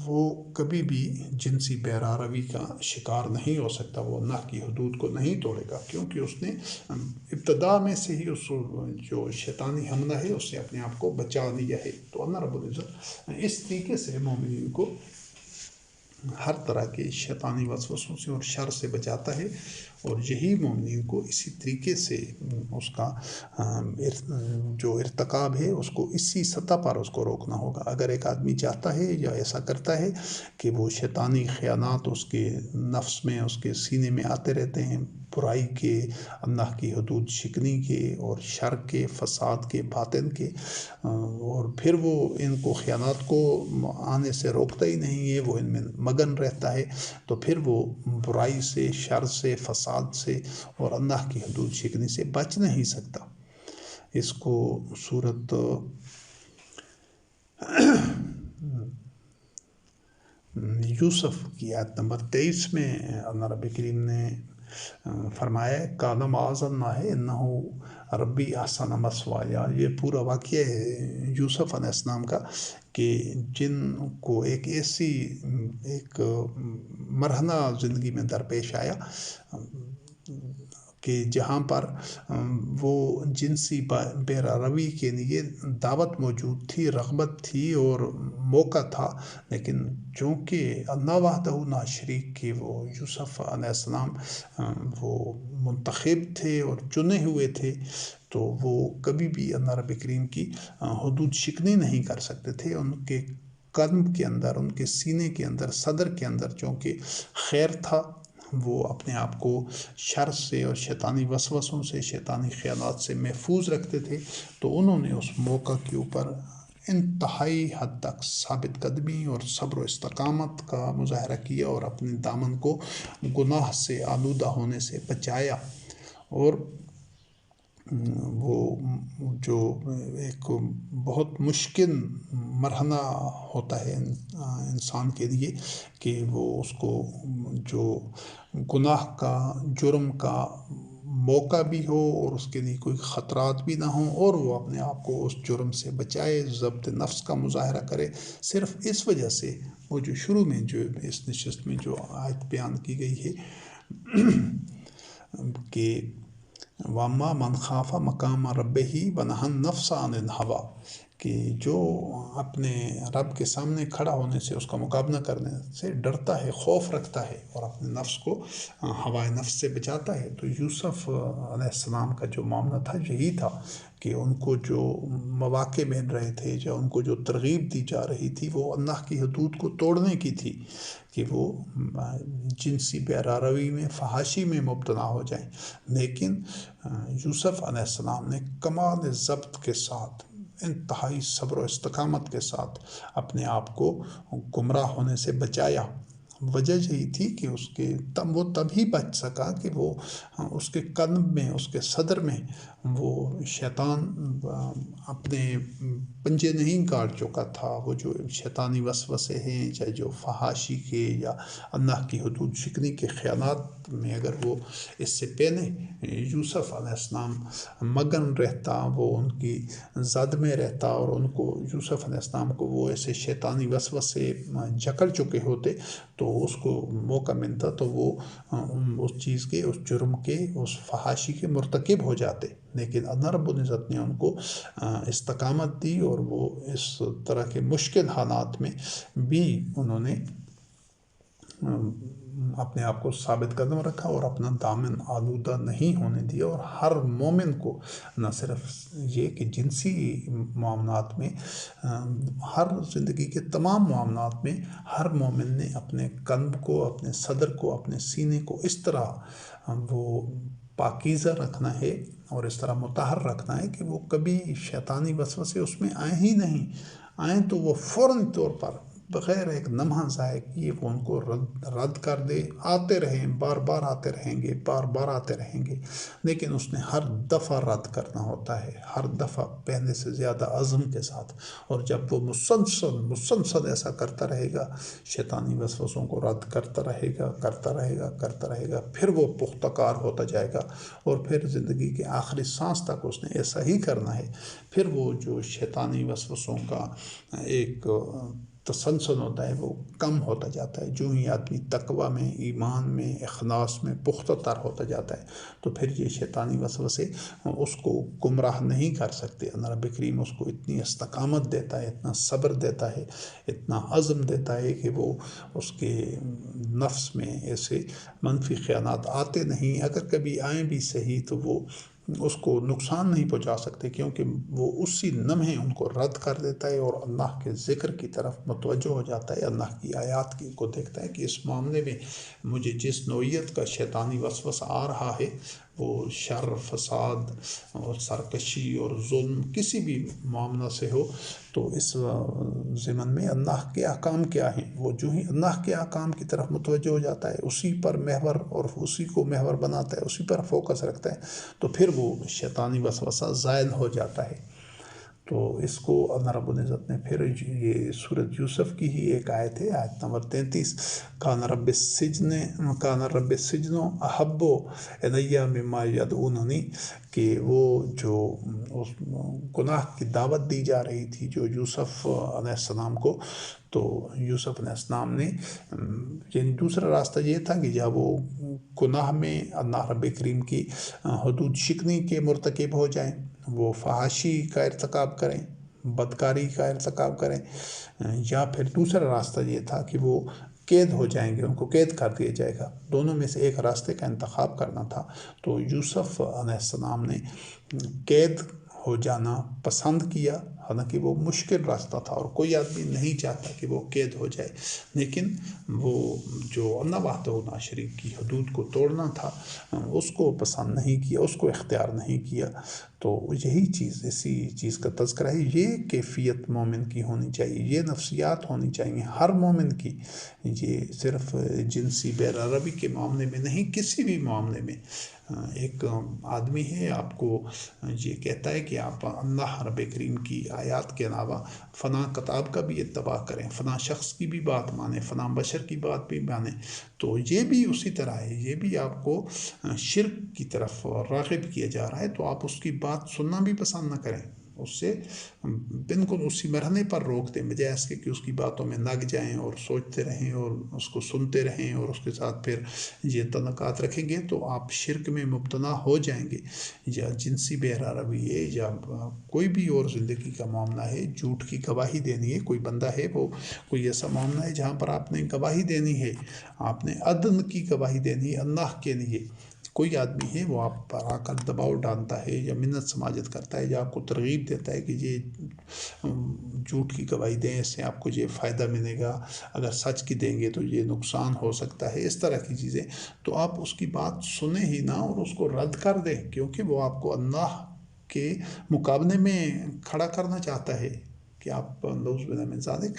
وہ کبھی بھی جنسی بہراروی کا شکار نہیں ہو سکتا، وہ اللہ کی حدود کو نہیں توڑے گا، کیونکہ اس نے ابتدا میں سے ہی اس جو شیطانی حملہ ہے اس سے اپنے آپ کو بچا لیا ہے۔ تو اللہ رب العزت اس طریقے سے مومنین کو ہر طرح کے شیطانی وسوسوں سے اور شر سے بچاتا ہے، اور یہی مومنین کو اسی طریقے سے اس کا جو ارتکاب ہے اس کو اسی سطح پر اس کو روکنا ہوگا۔ اگر ایک آدمی چاہتا ہے یا ایسا کرتا ہے کہ وہ شیطانی خیانات اس کے نفس میں، اس کے سینے میں آتے رہتے ہیں، برائی کے، اللہ کی حدود شکنی کے اور شر کے، فساد کے، باطن کے، اور پھر وہ ان کو خیانات کو آنے سے روکتا ہی نہیں ہے، وہ ان میں مگن رہتا ہے، تو پھر وہ برائی سے، شر سے، فساد سے اور اللہ کی حدود شکنی سے بچ نہیں سکتا۔ اس کو سورت یوسف کی آیت نمبر 23 میں اللہ رب کریم نے فرمایا ہے، قال معاذ اللہ انہو ربی احسن مثوایا۔ یہ پورا واقعہ ہے یوسف علیہ السلام کا، کہ جن کو ایک مرحلہ زندگی میں درپیش آیا کہ جہاں پر وہ جنسی بہراروی کے لیے دعوت موجود تھی، رغبت تھی اور موقع تھا، لیکن چونکہ اللہ وحدہ لا شریک کے وہ یوسف علیہ السلام وہ منتخب تھے اور چنے ہوئے تھے، تو وہ کبھی بھی اللہ رب کریم کی حدود شکنی نہیں کر سکتے تھے۔ ان کے قلب کے اندر، ان کے سینے کے اندر، صدر کے اندر چونکہ خیر تھا، وہ اپنے آپ کو شر سے اور شیطانی وسوسوں سے، شیطانی خیالات سے محفوظ رکھتے تھے، تو انہوں نے اس موقع کے اوپر انتہائی حد تک ثابت قدمی اور صبر و استقامت کا مظاہرہ کیا اور اپنے دامن کو گناہ سے آلودہ ہونے سے بچایا۔ اور وہ جو ایک بہت مشکل مرحلہ ہوتا ہے انسان کے لیے کہ وہ اس کو جو گناہ کا، جرم کا موقع بھی ہو اور اس کے لیے کوئی خطرات بھی نہ ہوں، اور وہ اپنے آپ کو اس جرم سے بچائے، ضبط نفس کا مظاہرہ کرے، صرف اس وجہ سے وہ جو شروع میں جو اس نشست میں جو آیت بیان کی گئی ہے کہ وَأَمَّا مَنْ خَافَ مَقَامَ رَبِّهِ وَنَهَى النَّفْسَ عَنِ الْهَوَىٰ، کہ جو اپنے رب کے سامنے کھڑا ہونے سے، اس کا مقابلہ کرنے سے ڈرتا ہے، خوف رکھتا ہے اور اپنے نفس کو ہوائے نفس سے بچاتا ہے۔ تو یوسف علیہ السلام کا جو معاملہ تھا یہی تھا کہ ان کو جو مواقع مل رہے تھے، یا ان کو جو ترغیب دی جا رہی تھی، وہ اللہ کی حدود کو توڑنے کی تھی، کہ وہ جنسی بہراروی میں، فحاشی میں مبتلا ہو جائیں۔ لیکن یوسف علیہ السلام نے کمال ضبط کے ساتھ، انتہائی صبر و استقامت کے ساتھ اپنے آپ کو گمراہ ہونے سے بچایا۔ وجہ یہی تھی کہ وہ تبھی بچ سکا کہ وہ اس کے قلب میں، اس کے صدر میں وہ شیطان اپنے پنجے نہیں کاٹ چکا تھا، وہ جو شیطانی وسوسے ہیں، چاہے جو فحاشی کے یا اللہ کی حدود شکنی کے خیالات میں، اگر وہ اس سے پہلے یوسف علیہ السلام مگن رہتا، وہ ان کی زد میں رہتا اور ان کو یوسف علیہ السلام کو وہ ایسے شیطانی وسوسے جکڑ چکے ہوتے تو اس کو موقع ملتا تو وہ اس چیز کے، اس جرم کے، اس فحاشی کے مرتکب ہو جاتے، لیکن اللہ رب العزت نے ان کو استقامت دی اور وہ اس طرح کے مشکل حالات میں بھی انہوں نے اپنے آپ کو ثابت قدم رکھا اور اپنا دامن آلودہ نہیں ہونے دیا، اور ہر مومن کو نہ صرف یہ کہ جنسی معاملات میں، ہر زندگی کے تمام معاملات میں ہر مومن نے اپنے قلب کو، اپنے صدر کو، اپنے سینے کو اس طرح وہ پاکیزہ رکھنا ہے اور اس طرح مطہر رکھنا ہے کہ وہ کبھی شیطانی وسوسے اس میں آئیں ہی نہیں، آئیں تو وہ فوراً طور پر بغیر ایک لمحہ ضائع کیے وہ ان کو رد کر دے۔ آتے رہیں، بار بار آتے رہیں گے، بار بار آتے رہیں گے، لیکن اس نے ہر دفعہ رد کرنا ہوتا ہے، ہر دفعہ پہلے سے زیادہ عزم کے ساتھ، اور جب وہ مسلسل ایسا کرتا رہے گا، شیطانی وسوسوں کو رد کرتا رہے گا، کرتا رہے گا، پھر وہ پختہ کار ہوتا جائے گا، اور پھر زندگی کے آخری سانس تک اس نے ایسا ہی کرنا ہے۔ پھر وہ جو شیطانی وسوسوں کا ایک تسلسل ہوتا ہے وہ کم ہوتا جاتا ہے، جو ہی آدمی تقوی میں، ایمان میں، اخلاص میں پختہ تر ہوتا جاتا ہے تو پھر یہ شیطانی وسوسے اس کو گمراہ نہیں کر سکتے۔ اللہ رب کریم اس کو اتنی استقامت دیتا ہے، اتنا صبر دیتا ہے، اتنا عزم دیتا ہے کہ وہ اس کے نفس میں ایسے منفی خیالات آتے نہیں، اگر کبھی آئیں بھی صحیح تو وہ اس کو نقصان نہیں پہنچا سکتے، کیونکہ وہ اسی لمحے ان کو رد کر دیتا ہے اور اللہ کے ذکر کی طرف متوجہ ہو جاتا ہے، اللہ کی آیات کو دیکھتا ہے کہ اس معاملے میں مجھے جس نوعیت کا شیطانی وسوسہ آ رہا ہے، وہ شر، فساد اور سرکشی اور ظلم کسی بھی معاملہ سے ہو، تو اس ضمن میں اللہ کے احکام کیا ہیں، وہ جو ہی اللہ کے احکام کی طرف متوجہ ہو جاتا ہے، اسی پر محور اور اسی کو محور بناتا ہے، اسی پر فوکس رکھتا ہے، تو پھر وہ شیطانی وسوسہ زائل ہو جاتا ہے۔ تو اس کو اللہ رب العزت نے پھر یہ سورۃ یوسف کی ہی ایک آیت ہے، آیت نمبر 33، کان رب السجن احب الی مما یدعوننی، کہ وہ جو اس گناہ کی دعوت دی جا رہی تھی جو یوسف علیہ السلام کو، تو یوسف علیہ السلام نے یعنی دوسرا راستہ یہ تھا کہ جب وہ گناہ میں اللہ رب کریم کی حدود شکنی کے مرتکب ہو جائیں، وہ فحاشی کا ارتکاب کریں، بدکاری کا ارتکاب کریں، یا پھر دوسرا راستہ یہ تھا کہ وہ قید ہو جائیں گے، ان کو قید کر دیا جائے گا، دونوں میں سے ایک راستے کا انتخاب کرنا تھا۔ تو یوسف علیہ السلام نے قید ہو جانا پسند کیا، حالانکہ وہ مشکل راستہ تھا اور کوئی آدمی نہیں چاہتا کہ وہ قید ہو جائے، لیکن وہ جو اللہ وحدہ لا شریک کی حدود کو توڑنا تھا اس کو پسند نہیں کیا، اس کو اختیار نہیں کیا۔ تو یہی چیز، اسی چیز کا تذکرہ ہے، یہ کیفیت مومن کی ہونی چاہیے، یہ نفسیات ہونی چاہیے ہر مومن کی، یہ صرف جنسی بے روی کے معاملے میں نہیں، کسی بھی معاملے میں۔ ایک آدمی ہے، آپ کو یہ کہتا ہے کہ آپ اللہ رب کریم کی آیات کے علاوہ فلاں کتاب کا بھی اتباع کریں، فلاں شخص کی بھی بات مانیں، فلاں بشر کی بات بھی مانیں، تو یہ بھی اسی طرح ہے، یہ بھی آپ کو شرک کی طرف راغب کیا جا رہا ہے، تو آپ اس کی بات سننا بھی پسند نہ کریں، اس سے بالکل اسی مرحلے پر روک دیں، بجائے اس کے کہ اس کی باتوں میں لگ جائیں اور سوچتے رہیں اور اس کو سنتے رہیں اور اس کے ساتھ پھر یہ تعلقات رکھیں گے تو آپ شرک میں مبتلا ہو جائیں گے، یا جنسی بے روی ہے، یا کوئی بھی اور زندگی کا معاملہ ہے، جھوٹ کی گواہی دینی ہے، کوئی بندہ ہے، وہ کوئی ایسا معاملہ ہے جہاں پر آپ نے گواہی دینی ہے، آپ نے عدل کی گواہی دینی ہے اللہ کے لیے، کوئی آدمی ہے وہ آپ پر آ کر دباؤ ڈالتا ہے یا منت سماجت کرتا ہے یا آپ کو ترغیب دیتا ہے کہ یہ جھوٹ کی گواہی دیں، اس سے آپ کو یہ فائدہ ملے گا، اگر سچ کی دیں گے تو یہ نقصان ہو سکتا ہے، اس طرح کی چیزیں، تو آپ اس کی بات سنیں ہی نہ اور اس کو رد کر دیں، کیونکہ وہ آپ کو اللہ کے مقابلے میں کھڑا کرنا چاہتا ہے کہ آپ نعوذ باللہ من ذالک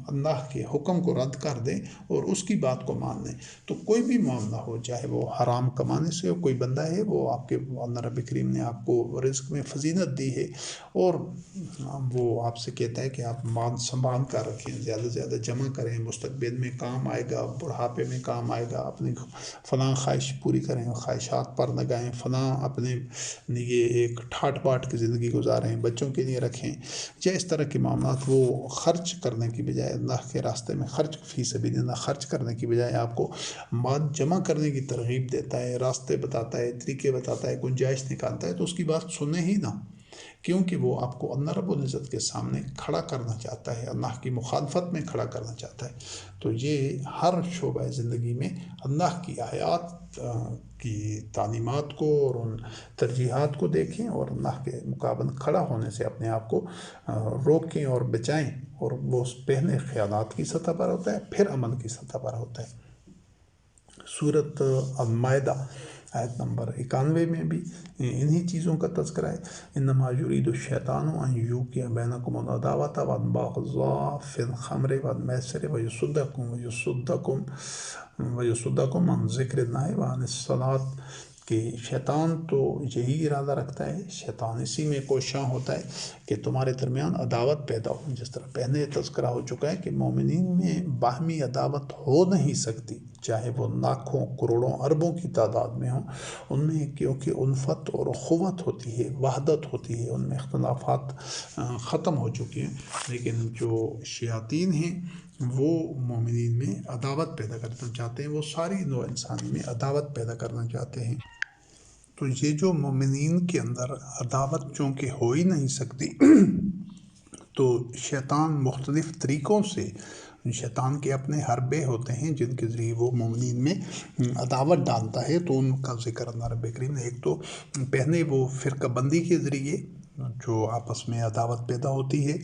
اللہ کے حکم کو رد کر دیں اور اس کی بات کو مان لیں، تو کوئی بھی معاملہ ہو، چاہے وہ حرام کمانے سے ہو، کوئی بندہ ہے وہ آپ کے اللہ رب کریم نے آپ کو رزق میں فضیلت دی ہے اور وہ آپ سے کہتا ہے کہ آپ مال سنبھال کر رکھیں، زیادہ سے زیادہ جمع کریں، مستقبل میں کام آئے گا، بڑھاپے میں کام آئے گا، اپنی فلاں خواہش پوری کریں، خواہشات پر لگائیں، فلاں اپنے لیے ایک ٹھاٹ باٹ کی زندگی گزاریں، بچوں کے لیے رکھیں، یا اس طرح کے معاملات، وہ خرچ کرنے کی بجائے اللہ کے راستے میں خرچ فی سبیل اللہ خرچ کرنے کی بجائے آپ کو مال جمع کرنے کی ترغیب دیتا ہے، راستے بتاتا ہے، طریقے بتاتا ہے، گنجائش نکالتا ہے، تو اس کی بات سنیں ہی نہ، کیونکہ وہ آپ کو اللہ رب العزت کے سامنے کھڑا کرنا چاہتا ہے، اللہ کی مخالفت میں کھڑا کرنا چاہتا ہے۔ تو یہ ہر شعبہ زندگی میں اللہ کی آیات کی تعلیمات کو اور ان ترجیحات کو دیکھیں اور اللہ کے مقابل کھڑا ہونے سے اپنے آپ کو روکیں اور بچائیں، اور وہ پہلے خیالات کی سطح پر ہوتا ہے، پھر عمل کی سطح پر ہوتا ہے۔ سورۃ المائدہ آیت نمبر 91 میں بھی انہی چیزوں کا تذکرہ ہے۔ انما یرید الشیطان ان یوقع بینکم العداوۃ والبغضاء فی الخمر والمیسر ویصدکم عن ذکر اللہ وعن الصلاۃ، کہ شیطان تو یہی ارادہ رکھتا ہے، شیطان اسی میں کوشاں ہوتا ہے کہ تمہارے درمیان عداوت پیدا ہو، جس طرح پہلے تذکرہ ہو چکا ہے کہ مومنین میں باہمی عداوت ہو نہیں سکتی، چاہے وہ لاکھوں کروڑوں اربوں کی تعداد میں ہوں، ان میں کیونکہ الفت اور اخوت ہوتی ہے، وحدت ہوتی ہے، ان میں اختلافات ختم ہو چکے ہیں، لیکن جو شیاطین ہیں وہ مومنین میں عداوت پیدا کرنا چاہتے ہیں، وہ ساری نوع انسانی میں عداوت پیدا کرنا چاہتے ہیں۔ تو یہ جو مومنین کے اندر عداوت چونکہ ہو ہی نہیں سکتی، تو شیطان مختلف طریقوں سے، شیطان کے اپنے حربے ہوتے ہیں جن کے ذریعے وہ مومنین میں عداوت ڈالتا ہے، تو ان کا ذکر اللہ رب کریم نے ایک تو پہلے وہ فرقہ بندی کے ذریعے جو آپس میں عداوت پیدا ہوتی ہے،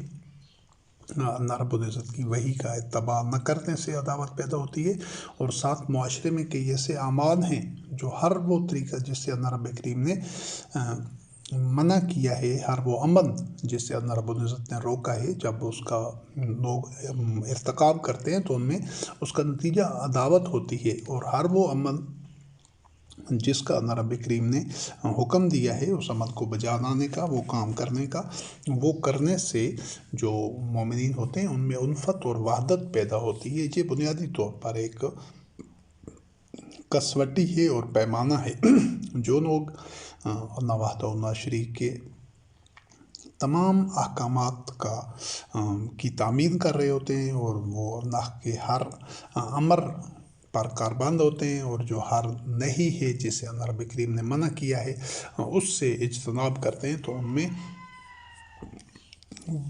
اللہ رب العزت کی وحی کا اتباع نہ کرنے سے عداوت پیدا ہوتی ہے، اور ساتھ معاشرے میں کئی ایسے اعمال ہیں جو ہر وہ طریقہ جس سے اللہ رب کریم نے منع کیا ہے، ہر وہ عمل جس سے اللہ رب العزت نے روکا ہے، جب اس کا لوگ ارتکاب کرتے ہیں تو ان میں اس کا نتیجہ عداوت ہوتی ہے، اور ہر وہ عمل جس کا اللہ رب کریم نے حکم دیا ہے اس عمل کو بجا لانے کا، وہ کام کرنے کا، وہ کرنے سے جو مومنین ہوتے ہیں ان میں الفت اور وحدت پیدا ہوتی ہے۔ یہ بنیادی طور پر ایک کسوٹی ہے اور پیمانہ ہے۔ جو لوگ اللہ وحدہ لا شریک کے تمام احکامات کی تعمیل کر رہے ہوتے ہیں، اور وہ اللہ کے ہر امر پر کاربند ہوتے ہیں، اور جو ہر نہیں ہے جسے اللہ رب کریم نے منع کیا ہے اس سے اجتناب کرتے ہیں، تو ان میں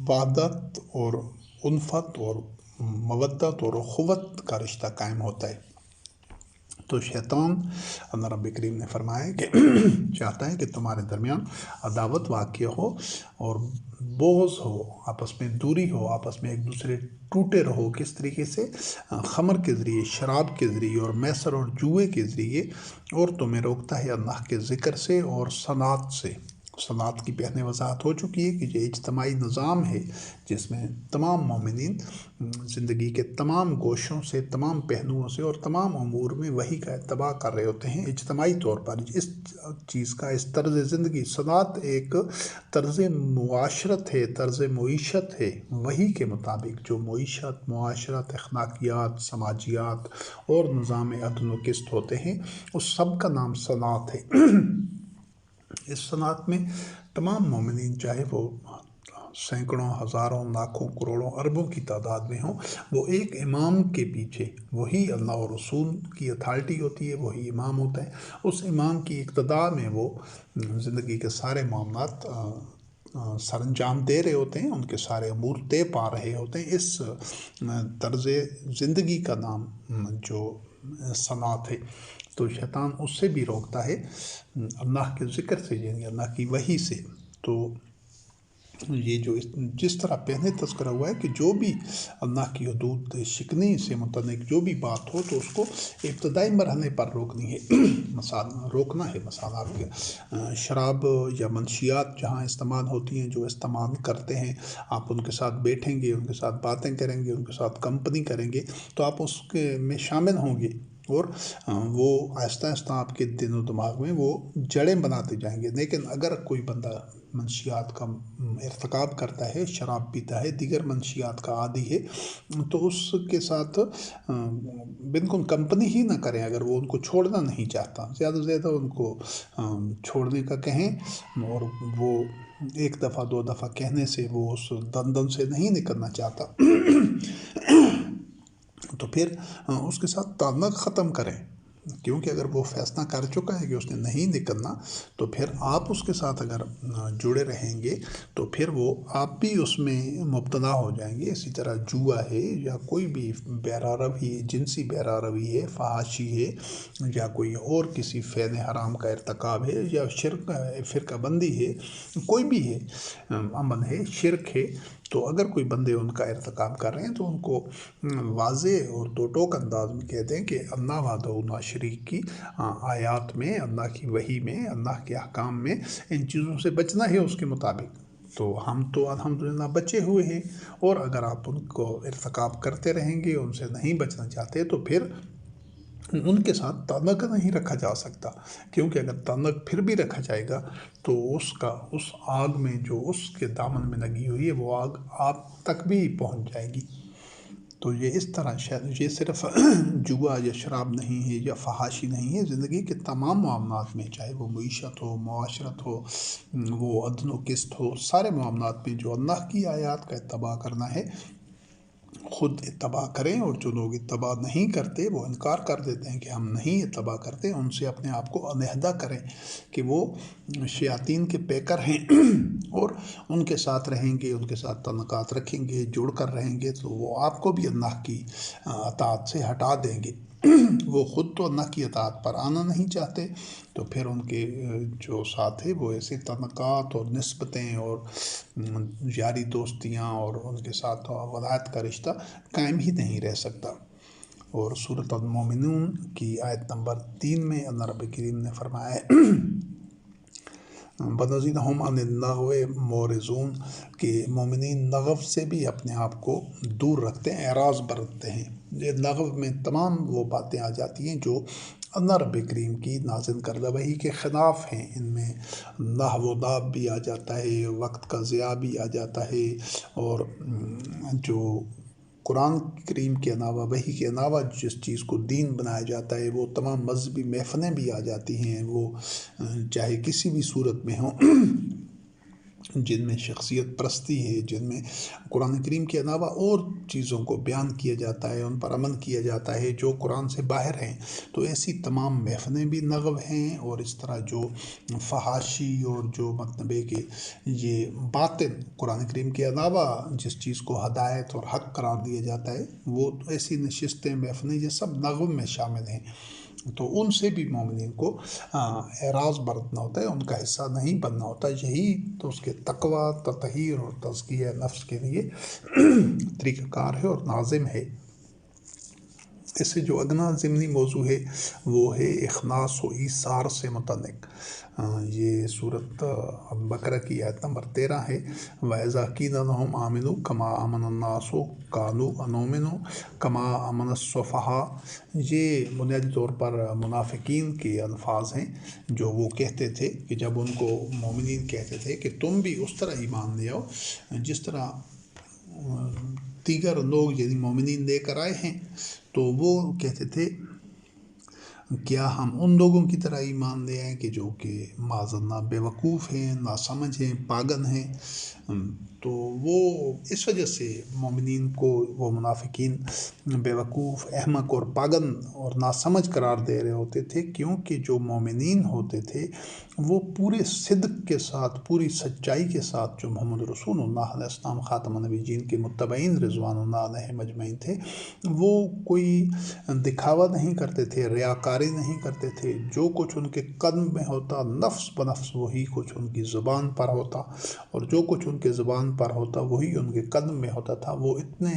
وحدت اور الفت اور مودت اور اخوت کا رشتہ قائم ہوتا ہے۔ تو شیطان، اللہ رب کریم نے فرمایا کہ چاہتا ہے کہ تمہارے درمیان عداوت واقع ہو اور بغض ہو، آپس میں دوری ہو، آپس میں ایک دوسرے ٹوٹے رہو۔ کس طریقے سے؟ خمر کے ذریعے، شراب کے ذریعے، اور میسر اور جوئے کے ذریعے، اور تمہیں روکتا ہے اللہ کے ذکر سے اور صلاۃ سے۔ صلاۃ کی پہلے وضاحت ہو چکی ہے کہ یہ اجتماعی نظام ہے جس میں تمام مومنین زندگی کے تمام گوشوں سے، تمام پہلوؤں سے اور تمام امور میں وحی کا اتباع کر رہے ہوتے ہیں اجتماعی طور پر۔ اس چیز کا، اس طرز زندگی، صلاۃ ایک طرز معاشرت ہے، طرز معیشت ہے، وحی کے مطابق جو معیشت، معاشرت، اخلاقیات، سماجیات اور نظام عدل و قسط ہوتے ہیں، اس سب کا نام صلاۃ ہے۔ اس صلاۃ میں تمام مومنین، چاہے وہ سینکڑوں، ہزاروں، لاکھوں، کروڑوں، اربوں کی تعداد میں ہوں، وہ ایک امام کے پیچھے، وہی اللہ اور رسول کی اتھارٹی ہوتی ہے، وہی امام ہوتا ہے، اس امام کی اقتداء میں وہ زندگی کے سارے معاملات سر انجام دے رہے ہوتے ہیں، ان کے سارے امور طے پا رہے ہوتے ہیں۔ اس طرز زندگی کا نام جو صلاۃ ہے، تو شیطان اس سے بھی روکتا ہے، اللہ کے ذکر سے، یعنی اللہ کی وحی سے۔ تو یہ جو جس طرح پہلے تذکرہ ہوا ہے کہ جو بھی اللہ کی حدود شکنی سے متعلق جو بھی بات ہو تو اس کو ابتدائی مرحلے پر روکنی ہے، روکنا ہے۔ مثلا آپ کے شراب یا منشیات جہاں استعمال ہوتی ہیں، جو استعمال کرتے ہیں، آپ ان کے ساتھ بیٹھیں گے، ان کے ساتھ باتیں کریں گے، ان کے ساتھ کمپنی کریں گے تو آپ اس کے میں شامل ہوں گے، اور وہ آہستہ آہستہ آپ کے دل و دماغ میں وہ جڑیں بناتے جائیں گے۔ لیکن اگر کوئی بندہ منشیات کا ارتکاب کرتا ہے، شراب پیتا ہے، دیگر منشیات کا عادی ہے، تو اس کے ساتھ بالکل کمپنی ہی نہ کریں۔ اگر وہ ان کو چھوڑنا نہیں چاہتا، زیادہ سے زیادہ ان کو چھوڑنے کا کہیں، اور وہ ایک دفعہ دو دفعہ کہنے سے وہ اس دندن سے نہیں نکلنا چاہتا تو پھر اس کے ساتھ تعلق ختم کریں، کیونکہ اگر وہ فیصلہ کر چکا ہے کہ اس نے نہیں نکلنا، تو پھر آپ اس کے ساتھ اگر جڑے رہیں گے تو پھر وہ آپ بھی اس میں مبتلا ہو جائیں گے۔ اسی طرح جوا ہے یا کوئی بھی بہرا روی، جنسی بہرا روی ہے، فحاشی ہے، یا کوئی اور کسی فعل حرام کا ارتکاب ہے، یا شرک فرقہ بندی ہے، کوئی بھی ہے، عمل ہے، شرک ہے، تو اگر کوئی بندے ان کا ارتکاب کر رہے ہیں تو ان کو واضح اور دو ٹوک انداز میں کہتے ہیں کہ اللہ وحدہ لا شریک کی آیات میں، اللہ کی وحی میں، اللہ کے احکام میں ان چیزوں سے بچنا ہے اس کے مطابق۔ تو ہم تو الحمدللہ بچے ہوئے ہیں، اور اگر آپ ان کو ارتکاب کرتے رہیں گے، ان سے نہیں بچنا چاہتے، تو پھر ان کے ساتھ تعلق نہیں رکھا جا سکتا، کیونکہ اگر تعلق پھر بھی رکھا جائے گا تو اس آگ میں جو اس کے دامن میں لگی ہوئی ہے وہ آگ آپ تک بھی پہنچ جائے گی۔ تو یہ اس طرح یہ صرف جوا یا شراب نہیں ہے یا فحاشی نہیں ہے، زندگی کے تمام معاملات میں، چاہے وہ معیشت ہو، معاشرت ہو، وہ عدل و قسط ہو، سارے معاملات میں جو اللہ کی آیات کا اتباع کرنا ہے، خود اتباع کریں، اور جو لوگ اتباع نہیں کرتے وہ انکار کر دیتے ہیں کہ ہم نہیں اتباع کرتے، ان سے اپنے آپ کو علیحدہ کریں کہ وہ شیاطین کے پیکر ہیں اور ان کے ساتھ رہیں گے، ان کے ساتھ تعلقات رکھیں گے، جڑ کر رہیں گے، تو وہ آپ کو بھی اللہ کی اطاعت سے ہٹا دیں گے۔ وہ خود تو اللہ کی اطاعت پر آنا نہیں چاہتے، تو پھر ان کے جو ساتھ ہے وہ ایسے تعلقات اور نسبتیں اور یاری دوستیاں اور ان کے ساتھ ولایت کا رشتہ قائم ہی نہیں رہ سکتا۔ اور سورۃ المومنون کی آیت نمبر 3 میں اللہ رب کریم نے فرمایا ہے بَالَّذِينَ هُمْ عَنِ اللَّغْوِ مُعْرِضُونَ کہ مومنین لغو سے بھی اپنے آپ کو دور رکھتے ہیں، اعراض برتتے ہیں۔ یہ لغو میں تمام وہ باتیں آ جاتی ہیں جو اللہ رب کریم کی نازل کردہ وحی کے خلاف ہیں۔ ان میں لہو و لعب بھی آ جاتا ہے، وقت کا ضیاع بھی آ جاتا ہے، اور جو قرآن کریم کے علاوہ، وحی کے علاوہ جس چیز کو دین بنایا جاتا ہے، وہ تمام مذہبی محفلیں بھی آ جاتی ہیں، وہ چاہے کسی بھی صورت میں ہوں، جن میں شخصیت پرستی ہے، جن میں قرآن کریم کے علاوہ اور چیزوں کو بیان کیا جاتا ہے، ان پر عمل کیا جاتا ہے جو قرآن سے باہر ہیں، تو ایسی تمام محفلیں بھی لغو ہیں۔ اور اس طرح جو فحاشی اور جو مطلب ہے کہ یہ باطل قرآن کریم کے علاوہ جس چیز کو ہدایت اور حق قرار دیا جاتا ہے، وہ ایسی نشستیں، محفلیں، یہ سب لغو میں شامل ہیں۔ تو ان سے بھی مومنین کو اعراض برتنا ہوتا ہے، ان کا حصہ نہیں بننا ہوتا۔ یہی تو اس کے تقویٰ، تطہیر اور تزکیہ نفس کے لیے طریقہ کار ہے اور لازم ہے۔ اس سے جو اگلا ضمنی موضوع ہے وہ ہے اخلاص و ایثار سے متعلق۔ یہ سورۃ بقرہ کی آیت نمبر 13 ہے۔ وَإِذَا قِيلَ لَهُمْ آمِنُوا كَمَا آمَنَ النَّاسُ قَالُوا أَنُؤْمِنُ كَمَا آمَنَ السُّفَهَاءُ یہ بنیادی طور پر منافقین کے الفاظ ہیں، جو وہ کہتے تھے کہ جب ان کو مومنین کہتے تھے کہ تم بھی اس طرح ایمان لے آؤ جس طرح دیگر لوگ یعنی مومنین لے کر آئے ہیں، تو وہ کہتے تھے کیا ہم ان لوگوں کی طرح ایمان لے آئیں کہ جو کہ معاذ اللہ بے وقوف ہیں، ناسمجھ ہیں، پاگل ہیں۔ تو وہ اس وجہ سے مومنین کو وہ منافقین بیوقوف، احمق اور پاگل اور ناسمجھ قرار دے رہے ہوتے تھے، کیونکہ جو مومنین ہوتے تھے وہ پورے صدق کے ساتھ، پوری سچائی کے ساتھ، جو محمد رسول اللہ علیہ السلام خاتم النبیین کے متبعین رضوان اللہ علیہ مجمعین تھے، وہ کوئی دکھاوا نہیں کرتے تھے، ریاکاری نہیں کرتے تھے۔ جو کچھ ان کے قلب میں ہوتا نفس بنفس وہی کچھ ان کی زبان پر ہوتا، اور جو کچھ ان کے زبان پر ہوتا وہی ان کے قلب میں ہوتا تھا۔ وہ اتنے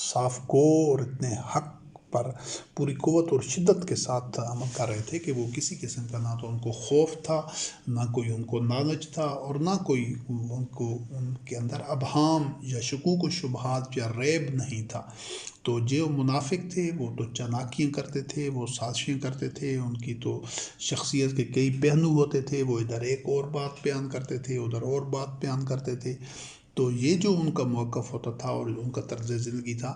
صاف گو اور اتنے حق پر پوری قوت اور شدت کے ساتھ عمل کر رہے تھے کہ وہ کسی قسم کا نہ تو ان کو خوف تھا، نہ کوئی ان کو لالچ تھا، اور نہ کوئی ان کے اندر ابہام یا شکوک و شبہات یا ریب نہیں تھا۔ تو جو منافق تھے وہ تو چالاکیاں کرتے تھے، وہ سازشیں کرتے تھے، ان کی تو شخصیت کے کئی پہلو ہوتے تھے، وہ ادھر ایک اور بات بیان کرتے تھے، ادھر اور بات بیان کرتے تھے۔ تو یہ جو ان کا موقف ہوتا تھا اور ان کا طرز زندگی تھا،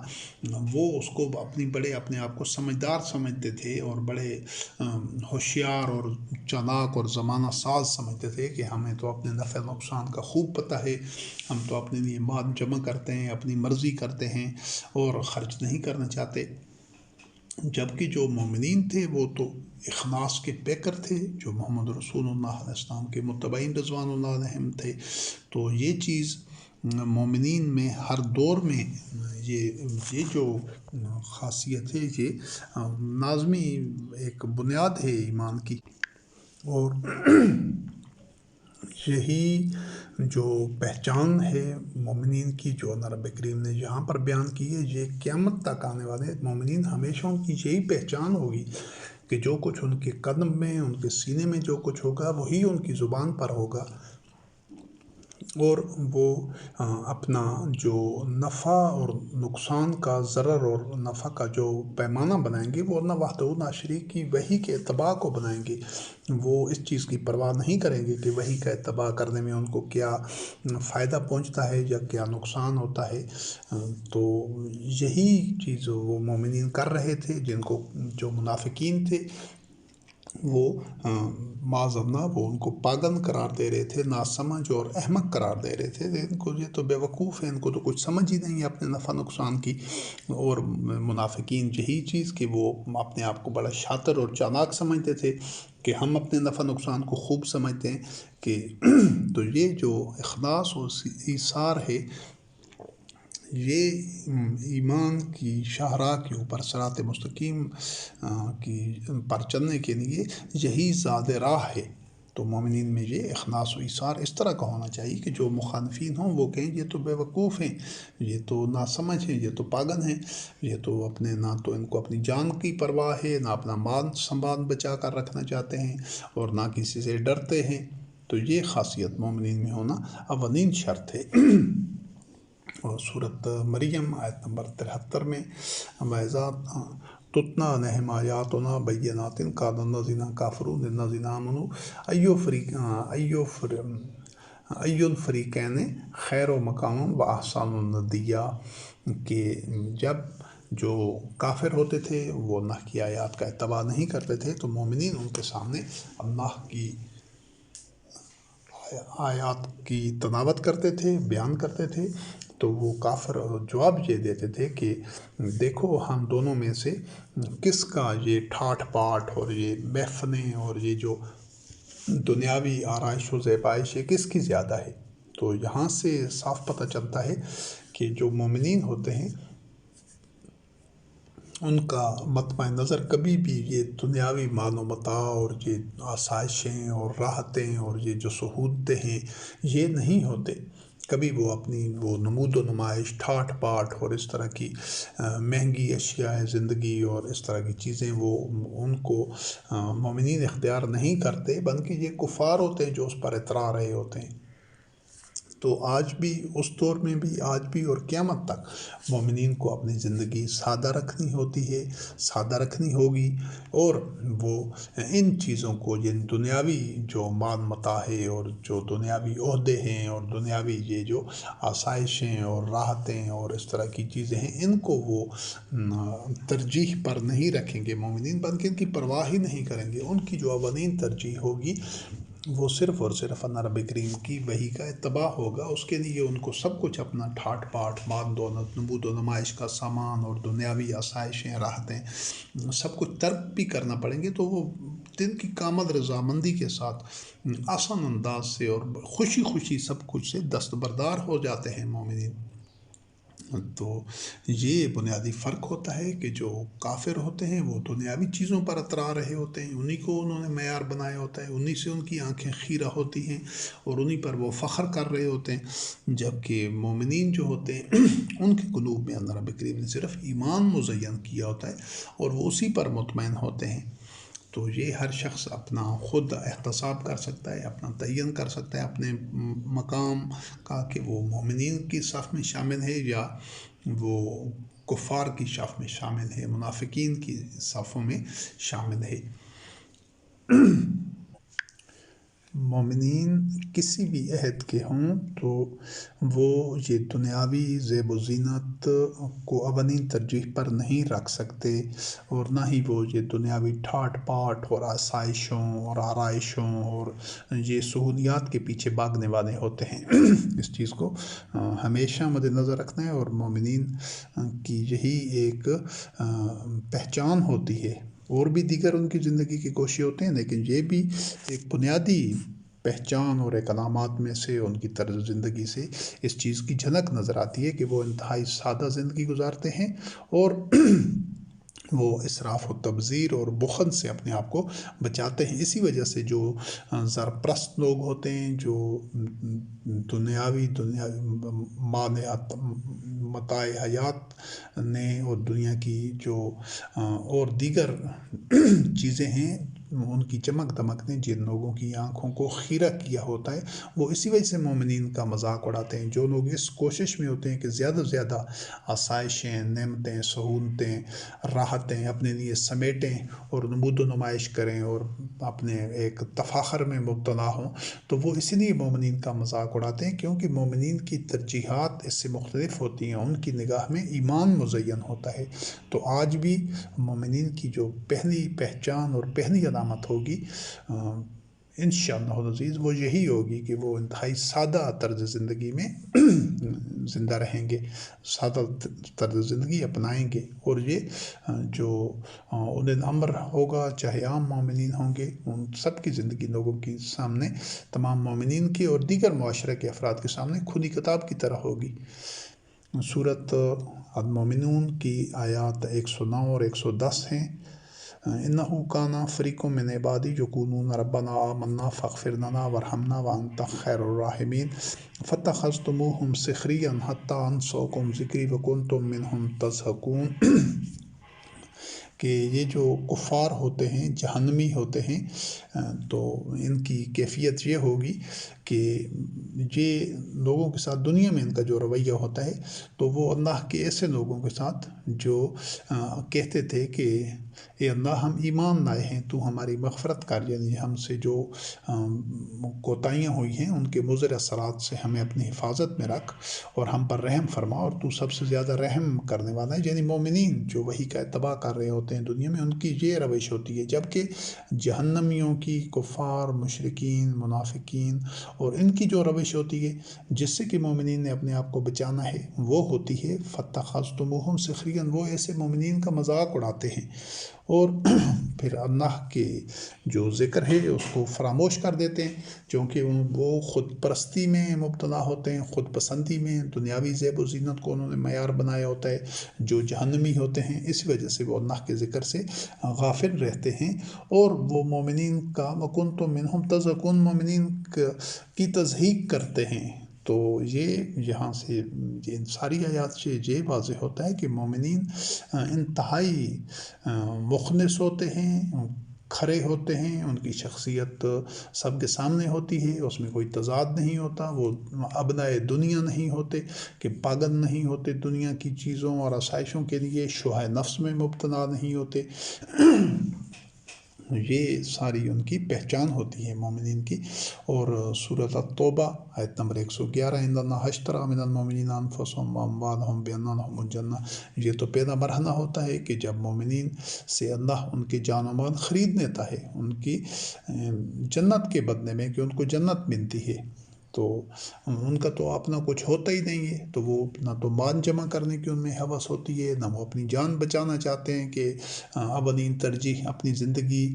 وہ اس کو اپنے آپ کو سمجھدار سمجھتے تھے، اور بڑے ہوشیار اور چالاک اور زمانہ ساز سمجھتے تھے کہ ہمیں تو اپنے نفع نقصان کا خوب پتہ ہے، ہم تو اپنے لیے مال جمع کرتے ہیں، اپنی مرضی کرتے ہیں اور خرچ نہیں کرنا چاہتے۔ جبکہ جو مومنین تھے وہ تو اخلاص کے پیکر تھے، جو محمد رسول اللہ علیہ السلام کے متبعین رضوان اللہ علیہم تھے۔ تو یہ چیز مومنین میں ہر دور میں یہ جو خاصیت ہے، یہ لازمی ایک بنیاد ہے ایمان کی، اور یہی جو پہچان ہے مومنین کی جو رب کریم نے یہاں پر بیان کی ہے، یہ قیامت تک آنے والے مومنین ہمیشہ ان کی یہی پہچان ہوگی کہ جو کچھ ان کے قلب میں، ان کے سینے میں جو کچھ ہوگا وہی ان کی زبان پر ہوگا، اور وہ اپنا جو نفع اور نقصان کا، ضرر اور نفع کا جو پیمانہ بنائیں گے، وہ اللہ وحدہ لا شریک کی وحی کے اتباع کو بنائیں گے۔ وہ اس چیز کی پرواہ نہیں کریں گے کہ وحی کا اتباع کرنے میں ان کو کیا فائدہ پہنچتا ہے یا کیا نقصان ہوتا ہے۔ تو یہی چیز وہ مومنین کر رہے تھے، جو منافقین تھے وہ معاذ اللہ وہ ان کو پاگل قرار دے رہے تھے، ناسمجھ اور احمق قرار دے رہے تھے۔ ان کو یہ تو بیوقوف ہیں، ان کو تو کچھ سمجھ ہی نہیں ہے اپنے نفع نقصان کی۔ اور منافقین یہی چیز کہ وہ اپنے آپ کو بڑا شاطر اور چالاک سمجھتے تھے کہ ہم اپنے نفع نقصان کو خوب سمجھتے ہیں کہ تو یہ جو اخلاص اور ایثار ہے، یہ ایمان کی شاہراہ کے اوپر صراط مستقیم کی پر چلنے کے لیے یہی ذات راہ ہے۔ تو مومنین میں یہ اخلاص و ایثار اس طرح کا ہونا چاہیے کہ جو مخالفین ہوں وہ کہیں یہ تو بیوقوف ہیں، یہ تو ناسمجھ ہیں، یہ تو پاگل ہیں، یہ تو نہ تو ان کو اپنی جان کی پرواہ ہے، نہ اپنا مال سنبھال بچا کر رکھنا چاہتے ہیں، اور نہ کسی سے ڈرتے ہیں۔ تو یہ خاصیت مومنین میں ہونا اولین شرط ہے۔ اور سورۃ مریم آیت نمبر 73 میں وَإِذَا تُتْلَىٰ عَلَيْهِمْ آيَاتُنَا بَيِّنَاتٍ قَالَ الَّذِينَ كَفَرُوا لِلَّذِينَ آمَنُوا أَيُّ الْفَرِيقَيْنِ خَيْرٌ مَقَامًا وَأَحْسَنُ نَدِيًّا، کہ جب جو کافر ہوتے تھے وہ اللہ کی آیات کا اتباع نہیں کرتے تھے، تو مومنین ان کے سامنے اللہ کی آیات کی تلاوت کرتے تھے، بیان کرتے تھے، تو وہ کافر جواب یہ دیتے تھے کہ دیکھو ہم دونوں میں سے کس کا یہ ٹھاٹھ باٹھ اور یہ محفلیں اور یہ جو دنیاوی آرائش و زیبائش ہے کس کی زیادہ ہے۔ تو یہاں سے صاف پتہ چلتا ہے کہ جو مومنین ہوتے ہیں ان کا مطمع نظر کبھی بھی یہ دنیاوی مال و متاع اور یہ آسائشیں اور راحتیں اور یہ جو سہولتیں ہیں یہ نہیں ہوتے۔ کبھی وہ اپنی نمود و نمائش، ٹھاٹھ باٹھ اور اس طرح کی مہنگی اشیاء زندگی اور اس طرح کی چیزیں وہ ان کو مومنین اختیار نہیں کرتے، بلکہ یہ کفار ہوتے ہیں جو اس پر اترا رہے ہوتے ہیں۔ تو آج بھی، اس دور میں بھی، آج بھی اور قیامت تک مومنین کو اپنی زندگی سادہ رکھنی ہوتی ہے، سادہ رکھنی ہوگی، اور وہ ان چیزوں کو، یہ دنیاوی جو مال متاع ہے اور جو دنیاوی عہدے ہیں اور دنیاوی یہ جو آسائشیں اور راحتیں اور اس طرح کی چیزیں ہیں، ان کو وہ ترجیح پر نہیں رکھیں گے مومنین، بلکہ ان کی پرواہ ہی نہیں کریں گے۔ ان کی جو اولین ترجیح ہوگی وہ صرف اور صرف اللہ رب کریم کی وحی کا اتباع ہوگا، اس کے لیے ان کو سب کچھ اپنا ٹھاٹ پاٹ، مال دولت، نمود و نمائش کا سامان اور دنیاوی آسائشیں، راحتیں سب کچھ ترک بھی کرنا پڑیں گے، تو وہ دل کی کامل رضامندی کے ساتھ آسان انداز سے اور خوشی خوشی سب کچھ سے دستبردار ہو جاتے ہیں مومنین۔ تو یہ بنیادی فرق ہوتا ہے کہ جو کافر ہوتے ہیں وہ دنیاوی چیزوں پر اترا رہے ہوتے ہیں، انہی کو انہوں نے معیار بنایا ہوتا ہے، انہی سے ان کی آنکھیں خیرہ ہوتی ہیں اور انہی پر وہ فخر کر رہے ہوتے ہیں، جبکہ مومنین جو ہوتے ہیں ان کے قلوب میں اللہ رب کریم نے صرف ایمان مزین کیا ہوتا ہے اور وہ اسی پر مطمئن ہوتے ہیں۔ تو یہ ہر شخص اپنا خود احتساب کر سکتا ہے، اپنا تعین کر سکتا ہے اپنے مقام کا کہ وہ مومنین کی صف میں شامل ہے یا وہ کفار کی صف میں شامل ہے، منافقین کی صفوں میں شامل ہے۔ مومنین کسی بھی عہد کے ہوں تو وہ یہ دنیاوی زیب و زینت کو اولین ترجیح پر نہیں رکھ سکتے، اور نہ ہی وہ یہ دنیاوی ٹھاٹ پاٹ اور آسائشوں اور آرائشوں اور یہ سہولیات کے پیچھے بھاگنے والے ہوتے ہیں۔ اس چیز کو ہمیشہ مد نظر رکھنا ہے، اور مومنین کی یہی ایک پہچان ہوتی ہے۔ اور بھی دیگر ان کی زندگی کے گوشے ہوتے ہیں، لیکن یہ بھی ایک بنیادی پہچان اور ایک علامات میں سے ان کی طرز زندگی سے اس چیز کی جھلک نظر آتی ہے کہ وہ انتہائی سادہ زندگی گزارتے ہیں اور وہ اسراف و تبذیر اور بخل سے اپنے آپ کو بچاتے ہیں۔ اسی وجہ سے جو زرپرست لوگ ہوتے ہیں، جو دنیاوی مانعات متاع حیات نے اور دنیا کی جو اور دیگر چیزیں ہیں ان کی چمک دمک نے جن لوگوں کی آنکھوں کو خیرہ کیا ہوتا ہے، وہ اسی وجہ سے مومنین کا مذاق اڑاتے ہیں۔ جو لوگ اس کوشش میں ہوتے ہیں کہ زیادہ سے زیادہ آسائشیں، نعمتیں، سہولتیں، راحتیں اپنے لیے سمیٹیں اور نمود و نمائش کریں اور اپنے ایک تفاخر میں مبتلا ہوں، تو وہ اسی لیے مومنین کا مذاق اڑاتے ہیں، کیونکہ مومنین کی ترجیحات اس سے مختلف ہوتی ہیں، ان کی نگاہ میں ایمان مزین ہوتا ہے۔ تو آج بھی مومنین کی جو پہلی پہچان اور پہلی علامت ہوگی انشاءاللہ العزیز وہ یہی ہوگی کہ وہ انتہائی سادہ طرز زندگی میں زندہ رہیں گے، سادہ طرز زندگی اپنائیں گے، اور یہ جو اولي الامر ہوگا، چاہے عام مومنین ہوں گے، ان سب کی زندگی لوگوں کے سامنے، تمام مومنین کے اور دیگر معاشرہ کے افراد کے سامنے کھلی کتاب کی طرح ہوگی۔ سورۃ المومنون کی آیات 109 اور 110 ہیں۔ انہو کانا فریق من عبادی یقولون ربنا آمنا فاغفر لنا وارحمنا وانت خیر الراحمین فاتخذتموہم سخریا حتی انسوکم ذکری وکنتم منہم تضحکون۔ کہ یہ جو کفار ہوتے ہیں، جہنمی ہوتے ہیں، تو ان کی کیفیت یہ ہوگی کہ یہ لوگوں کے ساتھ دنیا میں ان کا جو رویہ ہوتا ہے، تو وہ اللہ کے ایسے لوگوں کے ساتھ جو کہتے تھے کہ اے اللہ ہم ایمان لائے ہیں، تو ہماری مغفرت کر، یعنی ہم سے جو کوتاہیاں ہوئی ہیں ان کے مضر اثرات سے ہمیں اپنی حفاظت میں رکھ اور ہم پر رحم فرما، اور تو سب سے زیادہ رحم کرنے والا ہے۔ یعنی مومنین جو وحی کا اتباع کر رہے ہوتے ہیں دنیا میں، ان کی یہ روش ہوتی ہے، جبکہ جہنمیوں کی، کفار، مشرکین، منافقین اور ان کی جو روش ہوتی ہے جس سے کہ مومنین نے اپنے آپ کو بچانا ہے، وہ ہوتی ہے فاتخذتموہم سخریا، وہ ایسے مومنین کا مذاق اڑاتے ہیں اور پھر اللہ کے جو ذکر ہے اس کو فراموش کر دیتے ہیں، کیونکہ وہ خود پرستی میں مبتلا ہوتے ہیں، خود پسندی میں، دنیاوی زیب و زینت کو انہوں نے معیار بنایا ہوتا ہے، جو جہنمی ہوتے ہیں۔ اس وجہ سے وہ اللہ کے ذکر سے غافل رہتے ہیں، اور وہ مومنین کا وکنتم منہم تضحکون، مومنین کی تضحیک کرتے ہیں۔ تو یہ یہاں سے ان ساری آیات سے یہ واضح ہوتا ہے کہ مومنین انتہائی مخلص ہوتے ہیں، کھرے ہوتے ہیں، ان کی شخصیت سب کے سامنے ہوتی ہے، اس میں کوئی تضاد نہیں ہوتا، وہ ابنائے دنیا نہیں ہوتے کہ پاگل نہیں ہوتے دنیا کی چیزوں اور آسائشوں کے لیے، شوہے نفس میں مبتلا نہیں ہوتے، یہ ساری ان کی پہچان ہوتی ہے مومنین کی۔ اور سورۃ التوبہ آیت نمبر 111، ان اللہ اشتری من المؤمنین انفسهم واموالهم بان لهم الجنہ، یہ تو پہلا مرحلہ ہوتا ہے کہ جب مومنین سے اللہ ان کے جان و مال خرید لیتا ہے ان کی جنت کے بدلے میں، کہ ان کو جنت ملتی ہے۔ تو ان کا تو اپنا کچھ ہوتا ہی نہیں ہے، تو وہ نہ تو مال جمع کرنے کی ان میں حوث ہوتی ہے، نہ وہ اپنی جان بچانا چاہتے ہیں کہ اولین ترجیح اپنی زندگی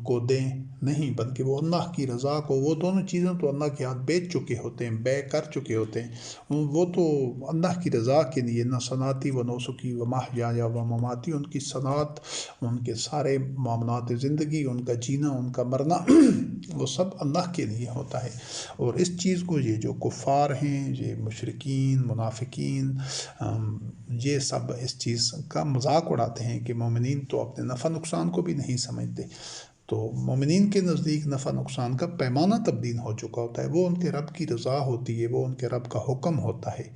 کو دیں، نہیں، بلکہ وہ اللہ کی رضا کو، وہ دونوں چیزیں تو اللہ کے ہاتھ بیچ چکے ہوتے ہیں، بے کر چکے ہوتے ہیں۔ وہ تو اللہ کی رضا کے لیے نہ صنعتی و نوسکی و محیایا و مماتی، ان کی صنعت، ان کے سارے معاملات زندگی، ان کا جینا، ان کا مرنا وہ سب اللہ کے لیے ہوتا ہے۔ اور اس چیز کو یہ جو کفار ہیں، یہ مشرکین، منافقین، یہ سب اس چیز کا مذاق اڑاتے ہیں کہ مومنین تو اپنے نفع نقصان کو بھی نہیں سمجھتے۔ تو مومنین کے نزدیک نفع نقصان کا پیمانہ تبدیل ہو چکا ہوتا ہے، وہ ان کے رب کی رضا ہوتی ہے، وہ ان کے رب کا حکم ہوتا ہے،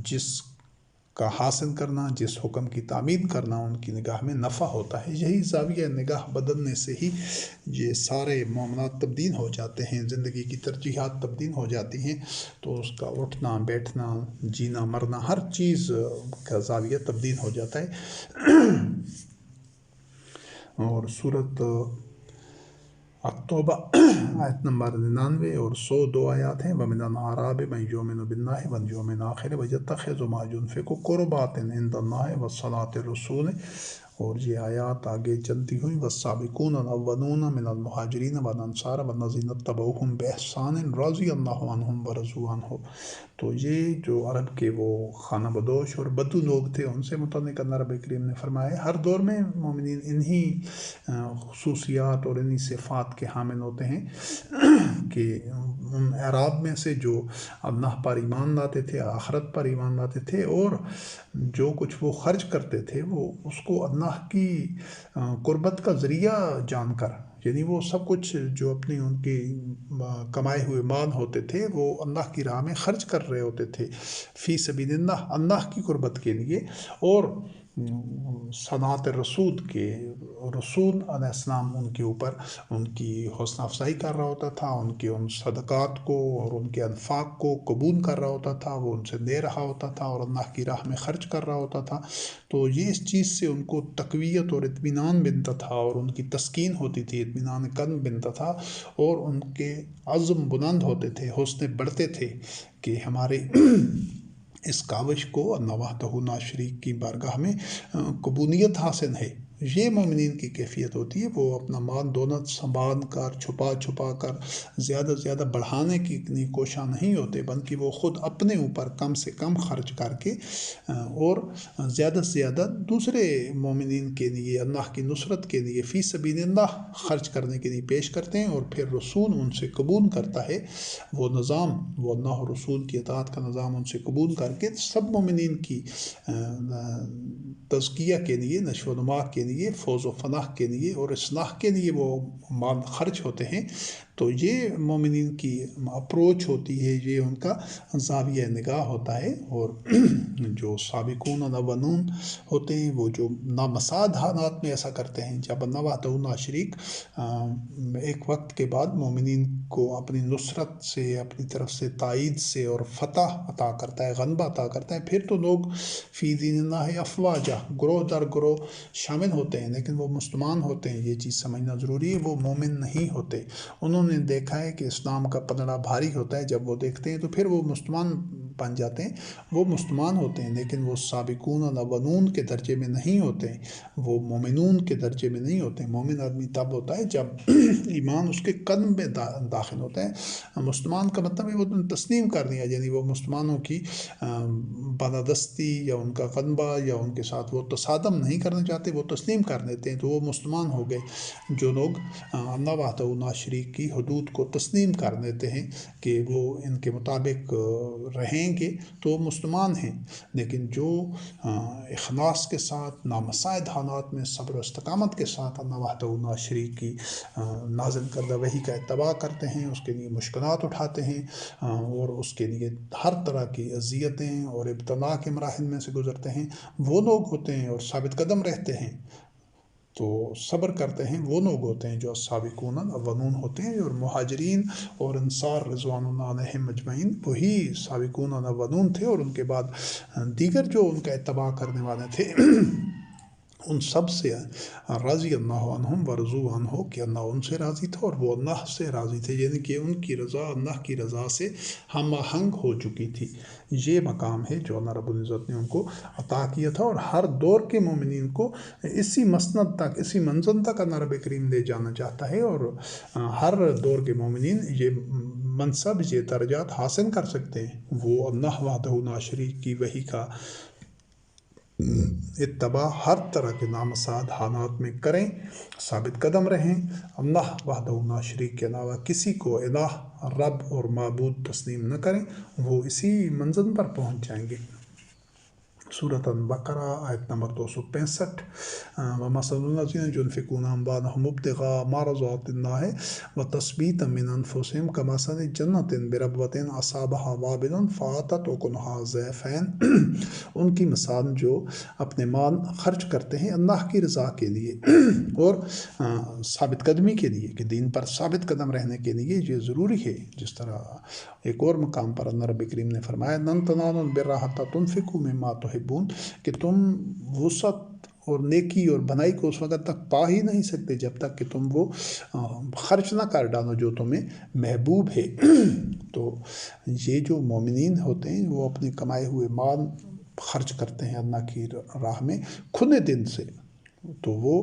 جس کا حاصل کرنا، جس حکم کی تعمیل کرنا ان کی نگاہ میں نفع ہوتا ہے۔ یہی زاویہ نگاہ بدلنے سے ہی یہ سارے معاملات تبدیل ہو جاتے ہیں، زندگی کی ترجیحات تبدیل ہو جاتی ہیں، تو اس کا اٹھنا بیٹھنا، جینا مرنا، ہر چیز کا زاویہ تبدیل ہو جاتا ہے۔ اور سورۃ التوبہ آیت نمبر 99 اور 102 آیات ہیں، وَمِنَ الْأَعْرَابِ مَن يُؤْمِنُ بِاللَّهِ وَالْيَوْمِ الْآخِرِ وَيَتَّخِذُ مَا يُنْفِقُ قُرُبَاتٍ عِندَ اللَّهِ وَالصَّلَاةِ الرَّسُولِ۔ اور یہ آیات آگے چلتی ہوئیں، وَالسَّابِقُونَ الْأَوَّلُونَ مِنَ الْمُهَاجِرِينَ وَالْأَنصَارِ وَالَّذِينَ اتَّبَعُوهُم بِإِحْسَانٍ رَضِيَ اللَّهُ عَنْهُمْ وَرَضُوا عَنْهُ۔ تو یہ جو عرب کے وہ خانہ بدوش اور بدو لوگ تھے، ان سے متعلق اللہ رب کریم نے فرمایا ہر دور میں مومنین انہی خصوصیات اور انہی صفات کے حامل ہوتے ہیں کہ ان اعراب میں سے جو اللہ پر ایمان لاتے تھے، آخرت پر ایمان لاتے تھے، اور جو کچھ وہ خرچ کرتے تھے وہ اس کو اللہ کی قربت کا ذریعہ جان کر، یعنی وہ سب کچھ جو اپنی ان کے کمائے ہوئے مال ہوتے تھے وہ اللہ کی راہ میں خرچ کر رہے ہوتے تھے، فی سبیل اللہ، اللہ کی قربت کے لیے، اور صنعت رسول کے رسول علیہ السلام ان کے اوپر ان کی حوصلہ افزائی کر رہا ہوتا تھا، ان کے ان صدقات کو اور ان کے انفاق کو قبول کر رہا ہوتا تھا، وہ ان سے دے رہا ہوتا تھا اور اللہ کی راہ میں خرچ کر رہا ہوتا تھا۔ تو یہ اس چیز سے ان کو تقویت اور اطمینان ملتا تھا، اور ان کی تسکین ہوتی تھی، اطمینان قلب ملتا تھا، اور ان کے عزم بلند ہوتے تھے، حوصلے بڑھتے تھے کہ ہمارے اس کاوش کو اللہ وحدہ لا شریک کی بارگاہ میں قبولیت حاصل ہے۔ یہ مومنین کی کیفیت ہوتی ہے، وہ اپنا مال دولت سنبھال کر، چھپا کر زیادہ سے زیادہ بڑھانے کی اتنی کوشاں نہیں ہوتے، بلکہ وہ خود اپنے اوپر کم سے کم خرچ کر کے اور زیادہ سے زیادہ دوسرے مومنین کے لیے، اللہ کی نصرت کے لیے فی سبیل اللہ خرچ کرنے کے لیے پیش کرتے ہیں، اور پھر رسول ان سے قبول کرتا ہے وہ نظام، وہ اللہ رسول کی اطاعت کا نظام ان سے قبول کر کے سب مومنین کی تزکیہ کے لیے، نشو و نما کے لیے، فوز و فلاح کے لیے اور اصلاح کے لیے وہ مال خرچ ہوتے ہیں۔ تو یہ مومنین کی اپروچ ہوتی ہے، یہ ان کا زاویہ نگاہ ہوتا ہے۔ اور جو سابقون الاولون ہوتے ہیں، وہ جو نامساعد حالات میں ایسا کرتے ہیں، جب اللہ وحدہ لا شریک ایک وقت کے بعد مومنین کو اپنی نصرت سے، اپنی طرف سے تائید سے اور فتح عطا کرتا ہے، غلبہ عطا کرتا ہے، پھر تو لوگ فی دین اللہ افواجہ، گروہ در گروہ شامل ہوتے ہیں، لیکن وہ مسلمان ہوتے ہیں، یہ چیز سمجھنا ضروری ہے، وہ مومن نہیں ہوتے۔ انہوں نے دیکھا ہے کہ اسلام کا پلڑا بھاری ہوتا ہے، جب وہ دیکھتے ہیں تو پھر وہ مسلمان بن جاتے ہیں، وہ مسلمان ہوتے ہیں، لیکن وہ سابقون الاولون کے درجے میں نہیں ہوتے، وہ مومنون کے درجے میں نہیں ہوتے۔ مومن آدمی تب ہوتا ہے جب ایمان اس کے قلب میں داخل ہوتا ہے۔ مسلمان کا مطلب ہے وہ تسلیم کر دیا، یعنی وہ مسلمانوں کی بالادستی یا ان کا غلبہ یا ان کے ساتھ وہ تصادم نہیں کرنا چاہتے، وہ تسلیم کر لیتے ہیں، تو وہ مسلمان ہو گئے۔ جو لوگ اللہ وحدہ لا شریک کی حدود کو تسلیم کر دیتے ہیں کہ وہ ان کے مطابق رہیں گے تو وہ مسلمان ہیں، لیکن جو اخلاص کے ساتھ نامساعد حالات میں صبر و استقامت کے ساتھ اللہ وحدہ لا شریک کی نازل کردہ وحی کا اتباع کرتے ہیں، اس کے لیے مشکلات اٹھاتے ہیں اور اس کے لیے ہر طرح کی اذیتیں اور ابتلاء کے مراحل میں سے گزرتے ہیں، وہ لوگ ہوتے ہیں اور ثابت قدم رہتے ہیں۔ تو صبر کرتے ہیں وہ لوگ ہوتے ہیں جو سابقون الاولون ہوتے ہیں، اور مہاجرین اور انصار رضوان اللہ علیہم اجمعین وہی سابقون الاولون تھے، اور ان کے بعد دیگر جو ان کا اتباع کرنے والے تھے ان سب سے رضی اللہ عنہم ورضوا عنہ، کہ اللہ ان سے راضی تھا اور وہ اللہ سے راضی تھے، یعنی کہ ان کی رضا اللہ کی رضا سے ہم آہنگ ہو چکی تھی۔ یہ مقام ہے جو اللہ رب العزت نے ان کو عطا کیا تھا، اور ہر دور کے مومنین کو اسی مسند تک، اسی منزل تک اللہ رب کریم لے جانا چاہتا ہے، اور ہر دور کے مومنین یہ منصب، یہ درجات حاصل کر سکتے ہیں۔ وہ اللہ وحدہ لا شریک کی وحی کا اتباع ہر طرح کے نامساد حالات میں کریں، ثابت قدم رہیں، اللہ وحدہ لا شریک کے علاوہ کسی کو الہ، رب اور معبود تسلیم نہ کریں، وہ اسی منزل پر پہنچ جائیں گے۔ سورۃ البقرہ آیت نمبر 265۔ وَمَثَلُ الَّذِينَ يُنْفِقُونَ أَمْوَالَهُمُ ابْتِغَاءَ مَرْضَاتِ اللَّهِ وَتَثْبِيتًا مِنْ أَنْفُسِهِمْ كَمَثَلِ جَنَّةٍ بِرَبْوَةٍ أَصَابَهَا وَابِلٌ فَآتَتْ أُكُلَهَا ضِعْفَيْنِ۔ ان کی مثال جو اپنے مال خرچ کرتے ہیں اللہ کی رضا کے لیے اور ثابت قدمی کے لیے، کہ دین پر ثابت قدم رہنے کے لیے یہ ضروری ہے، جس طرح ایک اور مقام پر اللہ رب کریم نے فرمایا لَن تَنَالُوا الْبِرَّ حَتَّىٰ تُنْفِقُوا مِمَّا تُحِبُّونَ، کہ تم وسعت اور نیکی اور بھلائی کو اس وقت تک پا ہی نہیں سکتے جب تک کہ تم وہ خرچ نہ کر ڈالو جو تمہیں محبوب ہے۔ تو یہ جو مومنین ہوتے ہیں وہ اپنے کمائے ہوئے مال خرچ کرتے ہیں اللہ کی راہ میں کھلے دل سے، تو وہ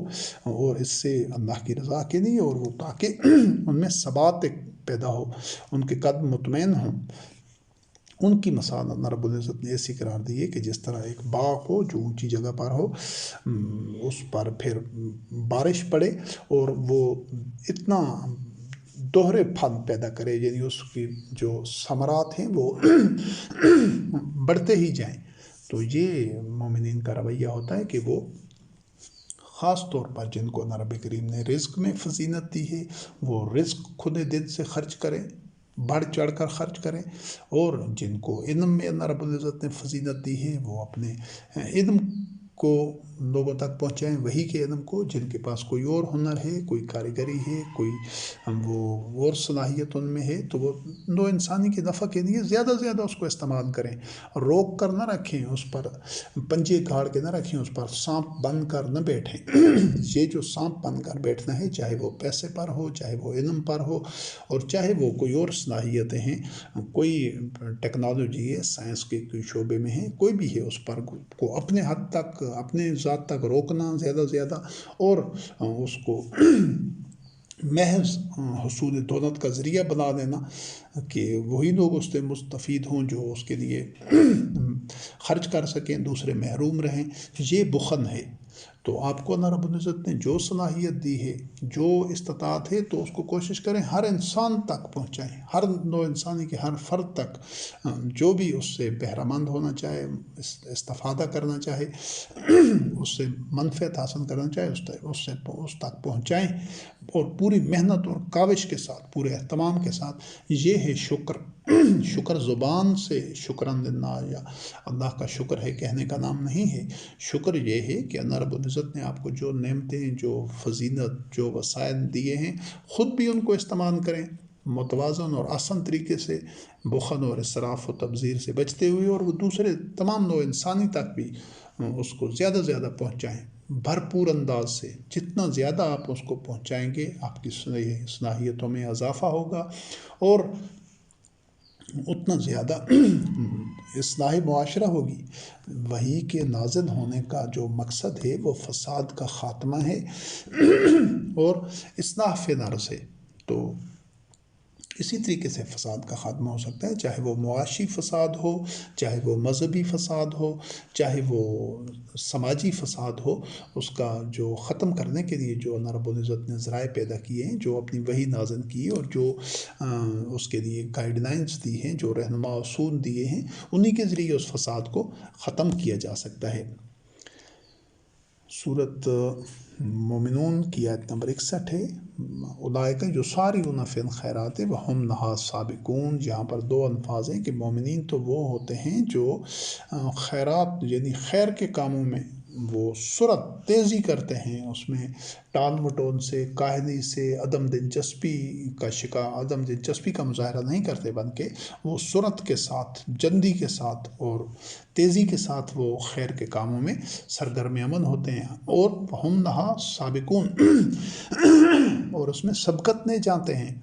اور اس سے اللہ کی رضا کے لیے، اور وہ تاکہ ان میں ثبات پیدا ہو، ان کے قدم مطمئن ہوں۔ ان کی مثال اللہ رب العزت نے ایسی قرار دی ہے کہ جس طرح ایک باغ ہو جو اونچی جگہ پر ہو، اس پر پھر بارش پڑے اور وہ اتنا دوہرے پھل پیدا کرے، یعنی اس کی جو ثمرات ہیں وہ بڑھتے ہی جائیں۔ تو یہ مومنین کا رویہ ہوتا ہے کہ وہ خاص طور پر جن کو اللہ رب کریم نے رزق میں فضیلت دی ہے، وہ رزق کھلے دل سے خرچ کریں، بڑھ چڑھ کر خرچ کریں، اور جن کو علم میں اللہ رب العزت نے فضیلت دی ہے وہ اپنے علم کو لوگوں تک پہنچائیں، وہی کے علم کو، جن کے پاس کوئی اور ہنر ہے، کوئی کاریگری ہے، کوئی وہ اور صلاحیت ان میں ہے، تو وہ نو انسانی کے نفع کے لیے زیادہ سے زیادہ اس کو استعمال کریں، روک کر نہ رکھیں، اس پر پنجے گاڑ کے نہ رکھیں، اس پر سانپ بن کر نہ بیٹھیں۔ یہ جو سانپ بن کر بیٹھنا ہے، چاہے وہ پیسے پر ہو، چاہے وہ علم پر ہو، اور چاہے وہ کوئی اور صلاحیتیں ہیں، کوئی ٹیکنالوجی ہے، سائنس کے کوئی شعبے میں ہے، کوئی بھی ہے، اس پر کو اپنے حد تک، اپنے ذات تک روکنا زیادہ سے زیادہ، اور اس کو محض حصول دولت کا ذریعہ بنا دینا کہ وہی لوگ اس سے مستفید ہوں جو اس کے لیے خرچ کر سکیں، دوسرے محروم رہیں، یہ بخل ہے۔ تو آپ کو اللہ رب العزت نے جو صلاحیت دی ہے، جو استطاعت ہے، تو اس کو کوشش کریں ہر انسان تک پہنچائیں، ہر نو انسانی کے ہر فرد تک، جو بھی اس سے بہرہ مند ہونا چاہے، استفادہ کرنا چاہے، اس سے منفعت حاصل کرنا چاہے، اس تک پہنچائیں، اور پوری محنت اور کاوش کے ساتھ، پورے اہتمام کے ساتھ۔ یہ ہے شکر۔ شکر زبان سے شکران للہ یا اللہ کا شکر ہے کہنے کا نام نہیں ہے۔ شکر یہ ہے کہ اللہ رب العزت نے آپ کو جو نعمتیں، جو فضیلت، جو وسائل دیے ہیں، خود بھی ان کو استعمال کریں متوازن اور آسان طریقے سے، بخل اور اسراف و تبذیر سے بچتے ہوئے، اور وہ دوسرے تمام نوع انسانی تک بھی اس کو زیادہ سے زیادہ پہنچائیں، بھرپور انداز سے۔ جتنا زیادہ آپ اس کو پہنچائیں گے، آپ کی صلاحیتوں میں اضافہ ہوگا، اور اتنا زیادہ اصلاح معاشرہ ہوگی۔ وحی کے نازل ہونے کا جو مقصد ہے وہ فساد کا خاتمہ ہے اور اصلاح فی الارض ہے۔ تو اسی طریقے سے فساد کا خاتمہ ہو سکتا ہے، چاہے وہ معاشی فساد ہو، چاہے وہ مذہبی فساد ہو، چاہے وہ سماجی فساد ہو۔ اس کا جو ختم کرنے کے لیے جو اللہ رب العزت نے ذرائع پیدا کیے ہیں، جو اپنی وحی نازل کی ہے، اور جو اس کے لیے گائیڈ لائنز دی ہیں، جو رہنما اصول دیے ہیں، انہی کے ذریعے اس فساد کو ختم کیا جا سکتا ہے۔ سورۃ مومنون کی آیت نمبر 61 ہے، اولئک یسارعون فی الخیرات وہم لہا سابقون۔ یہاں پر دو الفاظ ہیں کہ مومنین تو وہ ہوتے ہیں جو خیرات یعنی خیر کے کاموں میں وہ سرعت تیزی کرتے ہیں، اس میں ٹال مٹول سے، کاہلی سے، عدم دلچسپی کا مظاہرہ نہیں کرتے، بلکہ وہ سرعت کے ساتھ، جلدی کے ساتھ اور تیزی کے ساتھ وہ خیر کے کاموں میں سرگرم عمل ہوتے ہیں، اور ہم لہا سابقون اور اس میں سبقت لے جاتے ہیں۔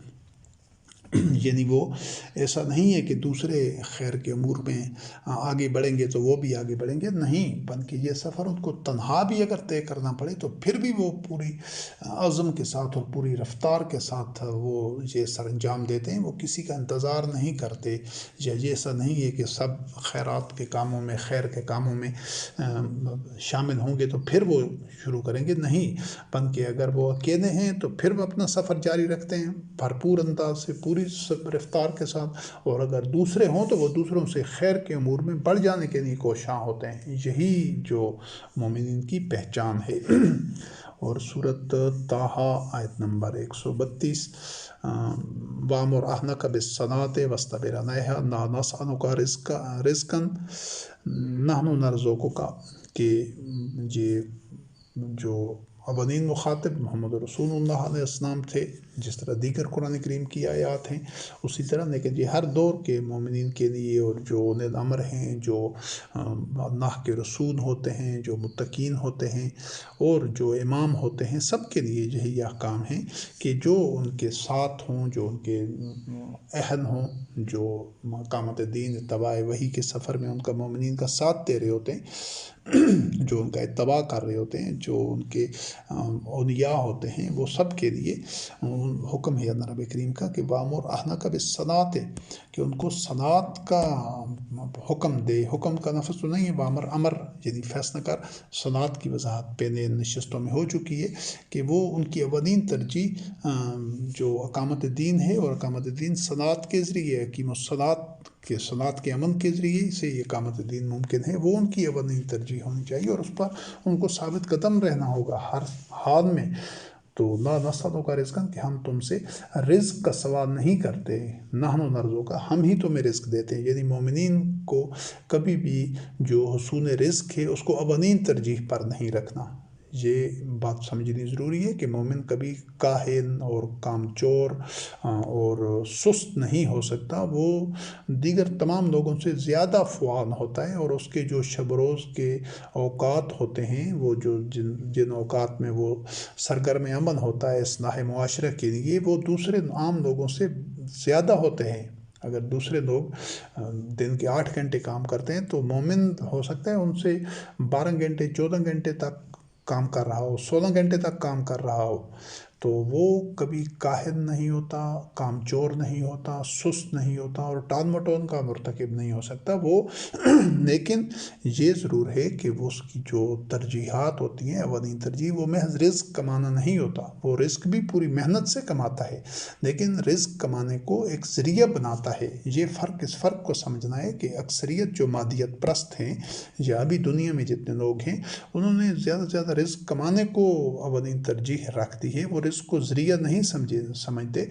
یعنی وہ ایسا نہیں ہے کہ دوسرے خیر کے امور میں آگے بڑھیں گے تو وہ بھی آگے بڑھیں گے، نہیں، بلکہ یہ سفر ان کو تنہا بھی اگر طے کرنا پڑے تو پھر بھی وہ پوری عزم کے ساتھ اور پوری رفتار کے ساتھ وہ یہ سر انجام دیتے ہیں۔ وہ کسی کا انتظار نہیں کرتے، یا ایسا نہیں ہے کہ سب خیرات کے کاموں میں، خیر کے کاموں میں شامل ہوں گے تو پھر وہ شروع کریں گے، نہیں، بلکہ اگر وہ اکیلے ہیں تو پھر وہ اپنا سفر جاری رکھتے ہیں بھرپور انداز سے، پوری رفتار کے ساتھ، اور اگر دوسرے ہوں تو وہ دوسروں سے خیر کے امور میں بڑھ جانے کے لیے کوشاں ہوتے ہیں۔ یہی جو مومنین کی پہچان ہے۔ اور سورۃ طٰہٰ آیت نمبر 132، وَأْمُرْ أَهْلَكَ بِالصَّلَاةِ وَاصْطَبِرْ عَلَيْهَا لَا نَسْأَلُكَ رِزْقًا نَحْنُ نَرْزُقُكَ، کہ یہ جو اولین مخاطب محمد رسول اللہ علیہ السلام تھے، جس طرح دیگر قرآن کریم کی آیات ہیں اسی طرح، لیکن یہ ہر دور کے مومنین کے لیے، اور جو اولئے الامر ہیں، جو اللہ کے رسول ہوتے ہیں، جو متقین ہوتے ہیں، اور جو امام ہوتے ہیں، سب کے لیے یہی احکام ہیں کہ جو ان کے ساتھ ہوں، جو ان کے اہل ہوں، جو اقامت دین، اتباع وحی کے سفر میں ان کا مومنین کا ساتھ دے رہے ہوتے ہیں، جو ان کا اتباع کر رہے ہوتے ہیں، جو ان کے اولیاء ہوتے ہیں، وہ سب کے لیے حکم ہے اللہ رب کریم کا کہ وَأْمُرْ أَهْلَكَ بِالصَّلَاةِ، کہ ان کو صلاۃ کا حکم دے۔ حکم کا لفظ تو نہیں ہے، وَأْمُرْ امر یعنی فیصلہ کر۔ صلاۃ کی وضاحت پہلے نشستوں میں ہو چکی ہے کہ وہ ان کی اولین ترجیح جو اقامت دین ہے، اور اقامت دین صلاۃ کے ذریعے، اقیم الصلاۃ کہ صلاۃ کے عمل کے ذریعے سے یہ اقامت دین ممکن ہے، وہ ان کی اولین ترجیح ہونی چاہیے، اور اس پر ان کو ثابت قدم رہنا ہوگا ہر حال میں۔ تو لا نسألک رزقا، کہ ہم تم سے رزق کا سوال نہیں کرتے، نحن نرزقک، ہم ہی تمہیں رزق دیتے ہیں۔ یعنی مومنین کو کبھی بھی جو حصول رزق ہے اس کو اولین ترجیح پر نہیں رکھنا۔ یہ بات سمجھنی ضروری ہے کہ مومن کبھی کاہل اور کام چور اور سست نہیں ہو سکتا، وہ دیگر تمام لوگوں سے زیادہ فعال ہوتا ہے، اور اس کے جو شب روز کے اوقات ہوتے ہیں، وہ جو جن اوقات میں وہ سرگرم عمل ہوتا ہے اصلاح معاشرہ کے لیے، وہ دوسرے عام لوگوں سے زیادہ ہوتے ہیں۔ اگر دوسرے لوگ دن کے 8 گھنٹے کام کرتے ہیں تو مومن ہو سکتا ہے ان سے 12 گھنٹے 14 گھنٹے تک کام کر رہا ہو، 16 گھنٹے تک کام کر رہا ہو، تو وہ کبھی کاہل نہیں ہوتا، کام چور نہیں ہوتا، سست نہیں ہوتا، اور ٹال مٹول کا مرتکب نہیں ہو سکتا وہ۔ لیکن یہ ضرور ہے کہ وہ اس کی جو ترجیحات ہوتی ہیں، اولین ترجیح، وہ محض رزق کمانا نہیں ہوتا، وہ رزق بھی پوری محنت سے کماتا ہے، لیکن رزق کمانے کو ایک ذریعہ بناتا ہے۔ یہ فرق، اس فرق کو سمجھنا ہے کہ اکثریت جو مادیت پرست ہیں، یا ابھی دنیا میں جتنے لوگ ہیں، انہوں نے زیادہ سے زیادہ رزق کمانے کو اولین ترجیح رکھ دی ہے۔ وہ رزق کو ذریعہ نہیں سمجھتے،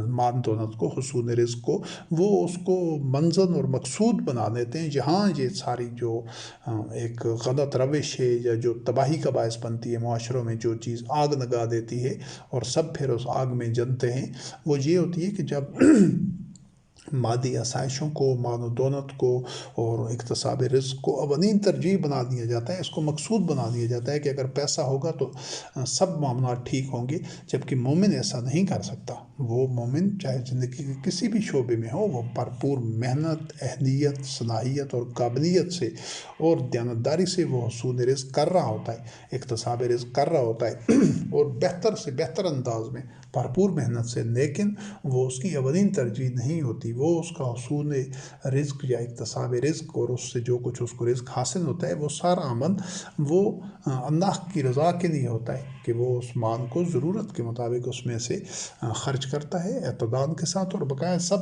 مال دولت کو، حصول رزق کو، وہ اس کو منزل اور مقصود بنا دیتے ہیں، جہاں یہ ساری جو ایک غلط روش ہے، یا جو تباہی کا باعث بنتی ہے معاشروں میں، جو چیز آگ لگا دیتی ہے اور سب پھر اس آگ میں جلتے ہیں، وہ یہ ہوتی ہے کہ جب مادی آسائشوں کو، مال و دولت کو اور اکتساب رزق کو اولین ترجیح بنا دیا جاتا ہے، اس کو مقصود بنا دیا جاتا ہے کہ اگر پیسہ ہوگا تو سب معاملات ٹھیک ہوں گے، جبکہ مومن ایسا نہیں کر سکتا۔ وہ مومن چاہے زندگی کے کسی بھی شعبے میں ہو، وہ بھرپور محنت، اہلیت، صلاحیت اور قابلیت سے اور دیانتداری سے وہ حصول رزق کر رہا ہوتا ہے، اکتساب رزق کر رہا ہوتا ہے، اور بہتر سے بہتر انداز میں بھرپور محنت سے، لیکن وہ اس کی اولین ترجیح نہیں ہوتی۔ وہ اس کا حصول رزق یا اکتساب رزق، اور اس سے جو کچھ اس کو رزق حاصل ہوتا ہے، وہ سارا عمل وہ اللہ کی رضا کے لیے ہوتا ہے، کہ وہ اس مال کو ضرورت کے مطابق اس میں سے خرچ کرتا ہے اعتدال کے ساتھ، اور بقایا سب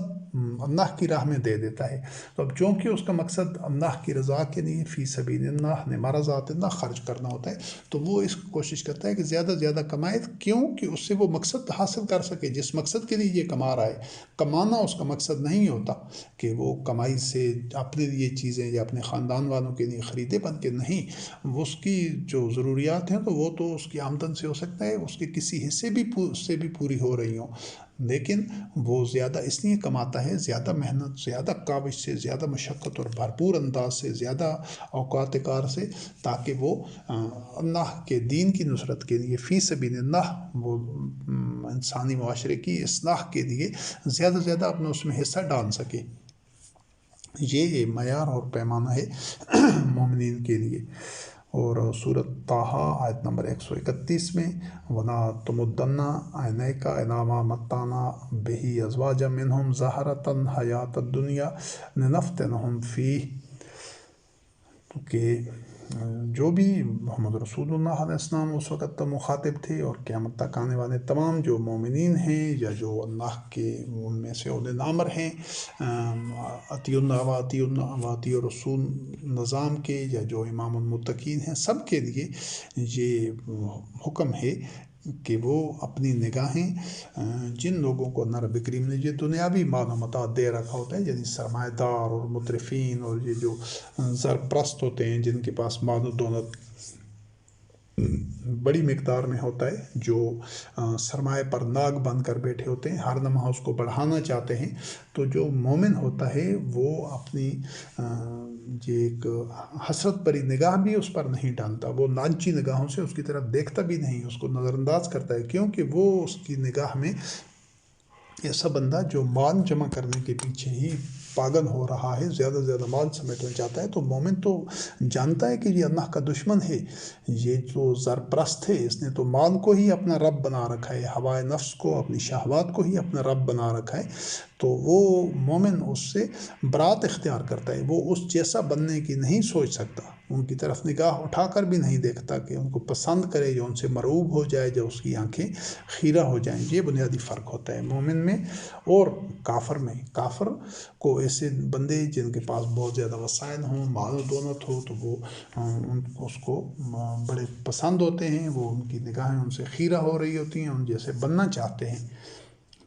اللہ کی راہ میں دے دیتا ہے۔ تو اب چونکہ اس کا مقصد اللہ کی رضا کے لیے فی سبیل اللہ مرضات اللہ خرچ کرنا ہوتا ہے، تو وہ اس کوشش کرتا ہے کہ زیادہ سے زیادہ کمائے، کیوں کہ اس سے وہ مقصد حاصل کر سکے جس مقصد کے لیے یہ کما رہا ہے۔ کمانا اس کا مقصد نہیں ہوتا کہ وہ کمائی سے اپنے لیے چیزیں یا اپنے خاندان والوں کے لیے خریدے بن کے، نہیں، وہ اس کی جو ضروریات ہیں تو وہ تو اس کی آمدن سے ہو سکتا ہے، اس کے کسی حصے بھی اس سے بھی پوری ہو رہی ہوں، لیکن وہ زیادہ اس لیے کماتا ہے، زیادہ محنت، زیادہ کاوش سے، زیادہ مشقت اور بھرپور انداز سے، زیادہ اوقات کار سے، تاکہ وہ اللہ کے دین کی نصرت کے لیے فی سبیل اللہ، وہ انسانی معاشرے کی اصلاح کے لیے زیادہ سے زیادہ اپنا اس میں حصہ ڈال سکے۔ یہ معیار اور پیمانہ ہے مومنین کے لیے۔ اور سورۃ طٰہٰ آیت نمبر 131 میں وَلَا تُمُدَّنَّ عَيْنَيْكَ إِلَىٰ مَا مَتَّعْنَا بِهِ أَزْوَاجًا مِّنْهُمْ زَهْرَةَ الْحَيَاةِ الدُّنْيَا لِنَفْتِنَهُمْ فِيهِ، کہ جو بھی محمد رسول اللہ علیہ السلام اس وقت مخاطب تھے اور قیامت تک آنے والے تمام جو مومنین ہیں یا جو اللہ کے ان میں سے اولے الامر ہیں، اطیعوا اللہ واطیعوا الرسول نظام کے، یا جو امام المتقین ہیں، سب کے لیے یہ حکم ہے کہ وہ اپنی نگاہیں جن لوگوں کو اللہ رب کریم نے یہ دنیاوی مال و متاع دے رکھا ہوتا ہے، یعنی سرمایہ دار اور مترفین اور یہ جو زرپرست ہوتے ہیں جن کے پاس مال و دولت بڑی مقدار میں ہوتا ہے، جو سرمایہ پر ناگ بن کر بیٹھے ہوتے ہیں، ہر لمحہ اس کو بڑھانا چاہتے ہیں، تو جو مومن ہوتا ہے وہ اپنی یہ ایک حسرت بری نگاہ بھی اس پر نہیں ڈالتا، وہ لالچی نگاہوں سے اس کی طرف دیکھتا بھی نہیں، اس کو نظر انداز کرتا ہے، کیونکہ وہ اس کی نگاہ میں ایسا بندہ جو مال جمع کرنے کے پیچھے ہی پاگل ہو رہا ہے، زیادہ سے زیادہ مال سمیٹنا چاہتا ہے، تو مومن تو جانتا ہے کہ یہ اللہ کا دشمن ہے، یہ جو زرپرست ہے اس نے تو مال کو ہی اپنا رب بنا رکھا ہے، ہوائے نفس کو، اپنی شہوات کو ہی اپنا رب بنا رکھا ہے، تو وہ مومن اس سے برات اختیار کرتا ہے، وہ اس جیسا بننے کی نہیں سوچ سکتا، ان کی طرف نگاہ اٹھا کر بھی نہیں دیکھتا کہ ان کو پسند کرے یا ان سے مرعوب ہو جائے یا اس کی آنکھیں خیرہ ہو جائیں۔ یہ بنیادی فرق ہوتا ہے مومن میں اور کافر میں۔ کافر کو ایسے بندے جن کے پاس بہت زیادہ وسائل ہوں، مال و دولت ہو، تو وہ اس کو بڑے پسند ہوتے ہیں، وہ ان کی نگاہیں ان سے خیرہ ہو رہی ہوتی ہیں، ان جیسے بننا چاہتے ہیں۔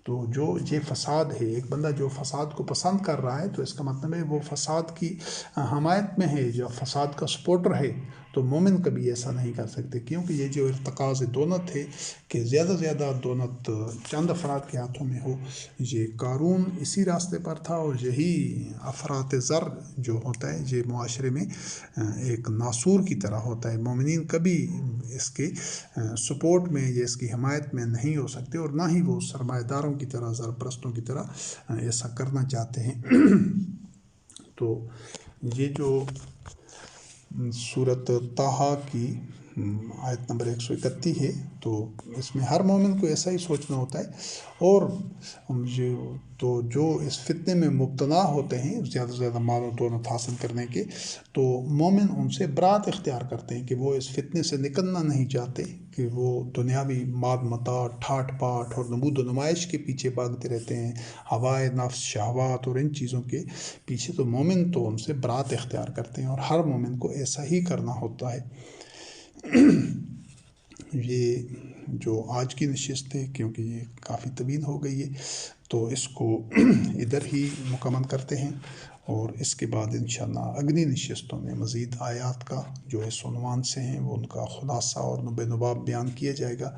تو جو یہ فساد ہے، ایک بندہ جو فساد کو پسند کر رہا ہے تو اس کا مطلب ہے وہ فساد کی حمایت میں ہے، جو فساد کا سپورٹر ہے، تو مومن کبھی ایسا نہیں کر سکتے، کیونکہ یہ جو ارتکاز دولت ہے کہ زیادہ سے زیادہ دولت چند افراد کے ہاتھوں میں ہو، یہ قارون اسی راستے پر تھا، اور یہی افراط زر جو ہوتا ہے یہ معاشرے میں ایک ناسور کی طرح ہوتا ہے۔ مومنین کبھی اس کے سپورٹ میں یا اس کی حمایت میں نہیں ہو سکتے، اور نہ ہی وہ سرمایہ داروں کی طرح، زرپرستوں کی طرح ایسا کرنا چاہتے ہیں۔ تو یہ جو سورۃ طٰہٰ کی آیت نمبر 131 ہے، تو اس میں ہر مومن کو ایسا ہی سوچنا ہوتا ہے، اور جو اس فتنے میں مبتلا ہوتے ہیں زیادہ سے زیادہ مال و دولت حاصل کرنے کے، تو مومن ان سے برات اختیار کرتے ہیں کہ وہ اس فتنے سے نکلنا نہیں چاہتے، کہ وہ دنیاوی مال متاع، ٹھاٹ پاٹ اور نمود و نمائش کے پیچھے بھاگتے رہتے ہیں، ہوائے نفس، شہوات اور ان چیزوں کے پیچھے، تو مومن تو ان سے برات اختیار کرتے ہیں، اور ہر مومن کو ایسا ہی کرنا ہوتا ہے۔ یہ جو آج کی نشست ہے، کیونکہ یہ کافی طویل ہو گئی ہے، تو اس کو ادھر ہی مکمل کرتے ہیں، اور اس کے بعد انشاءاللہ اگلی نشستوں میں مزید آیات کا جو اس عنوان سے ہیں وہ ان کا خلاصہ اور نب نباب بیان کیا جائے گا۔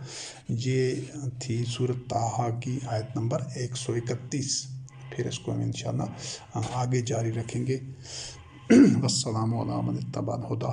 یہ تھی سورۃ طٰہٰ کی آیت نمبر 131، پھر اس کو ہم انشاءاللہ آگے جاری رکھیں گے۔ والسلام علی من اتبع الہدی۔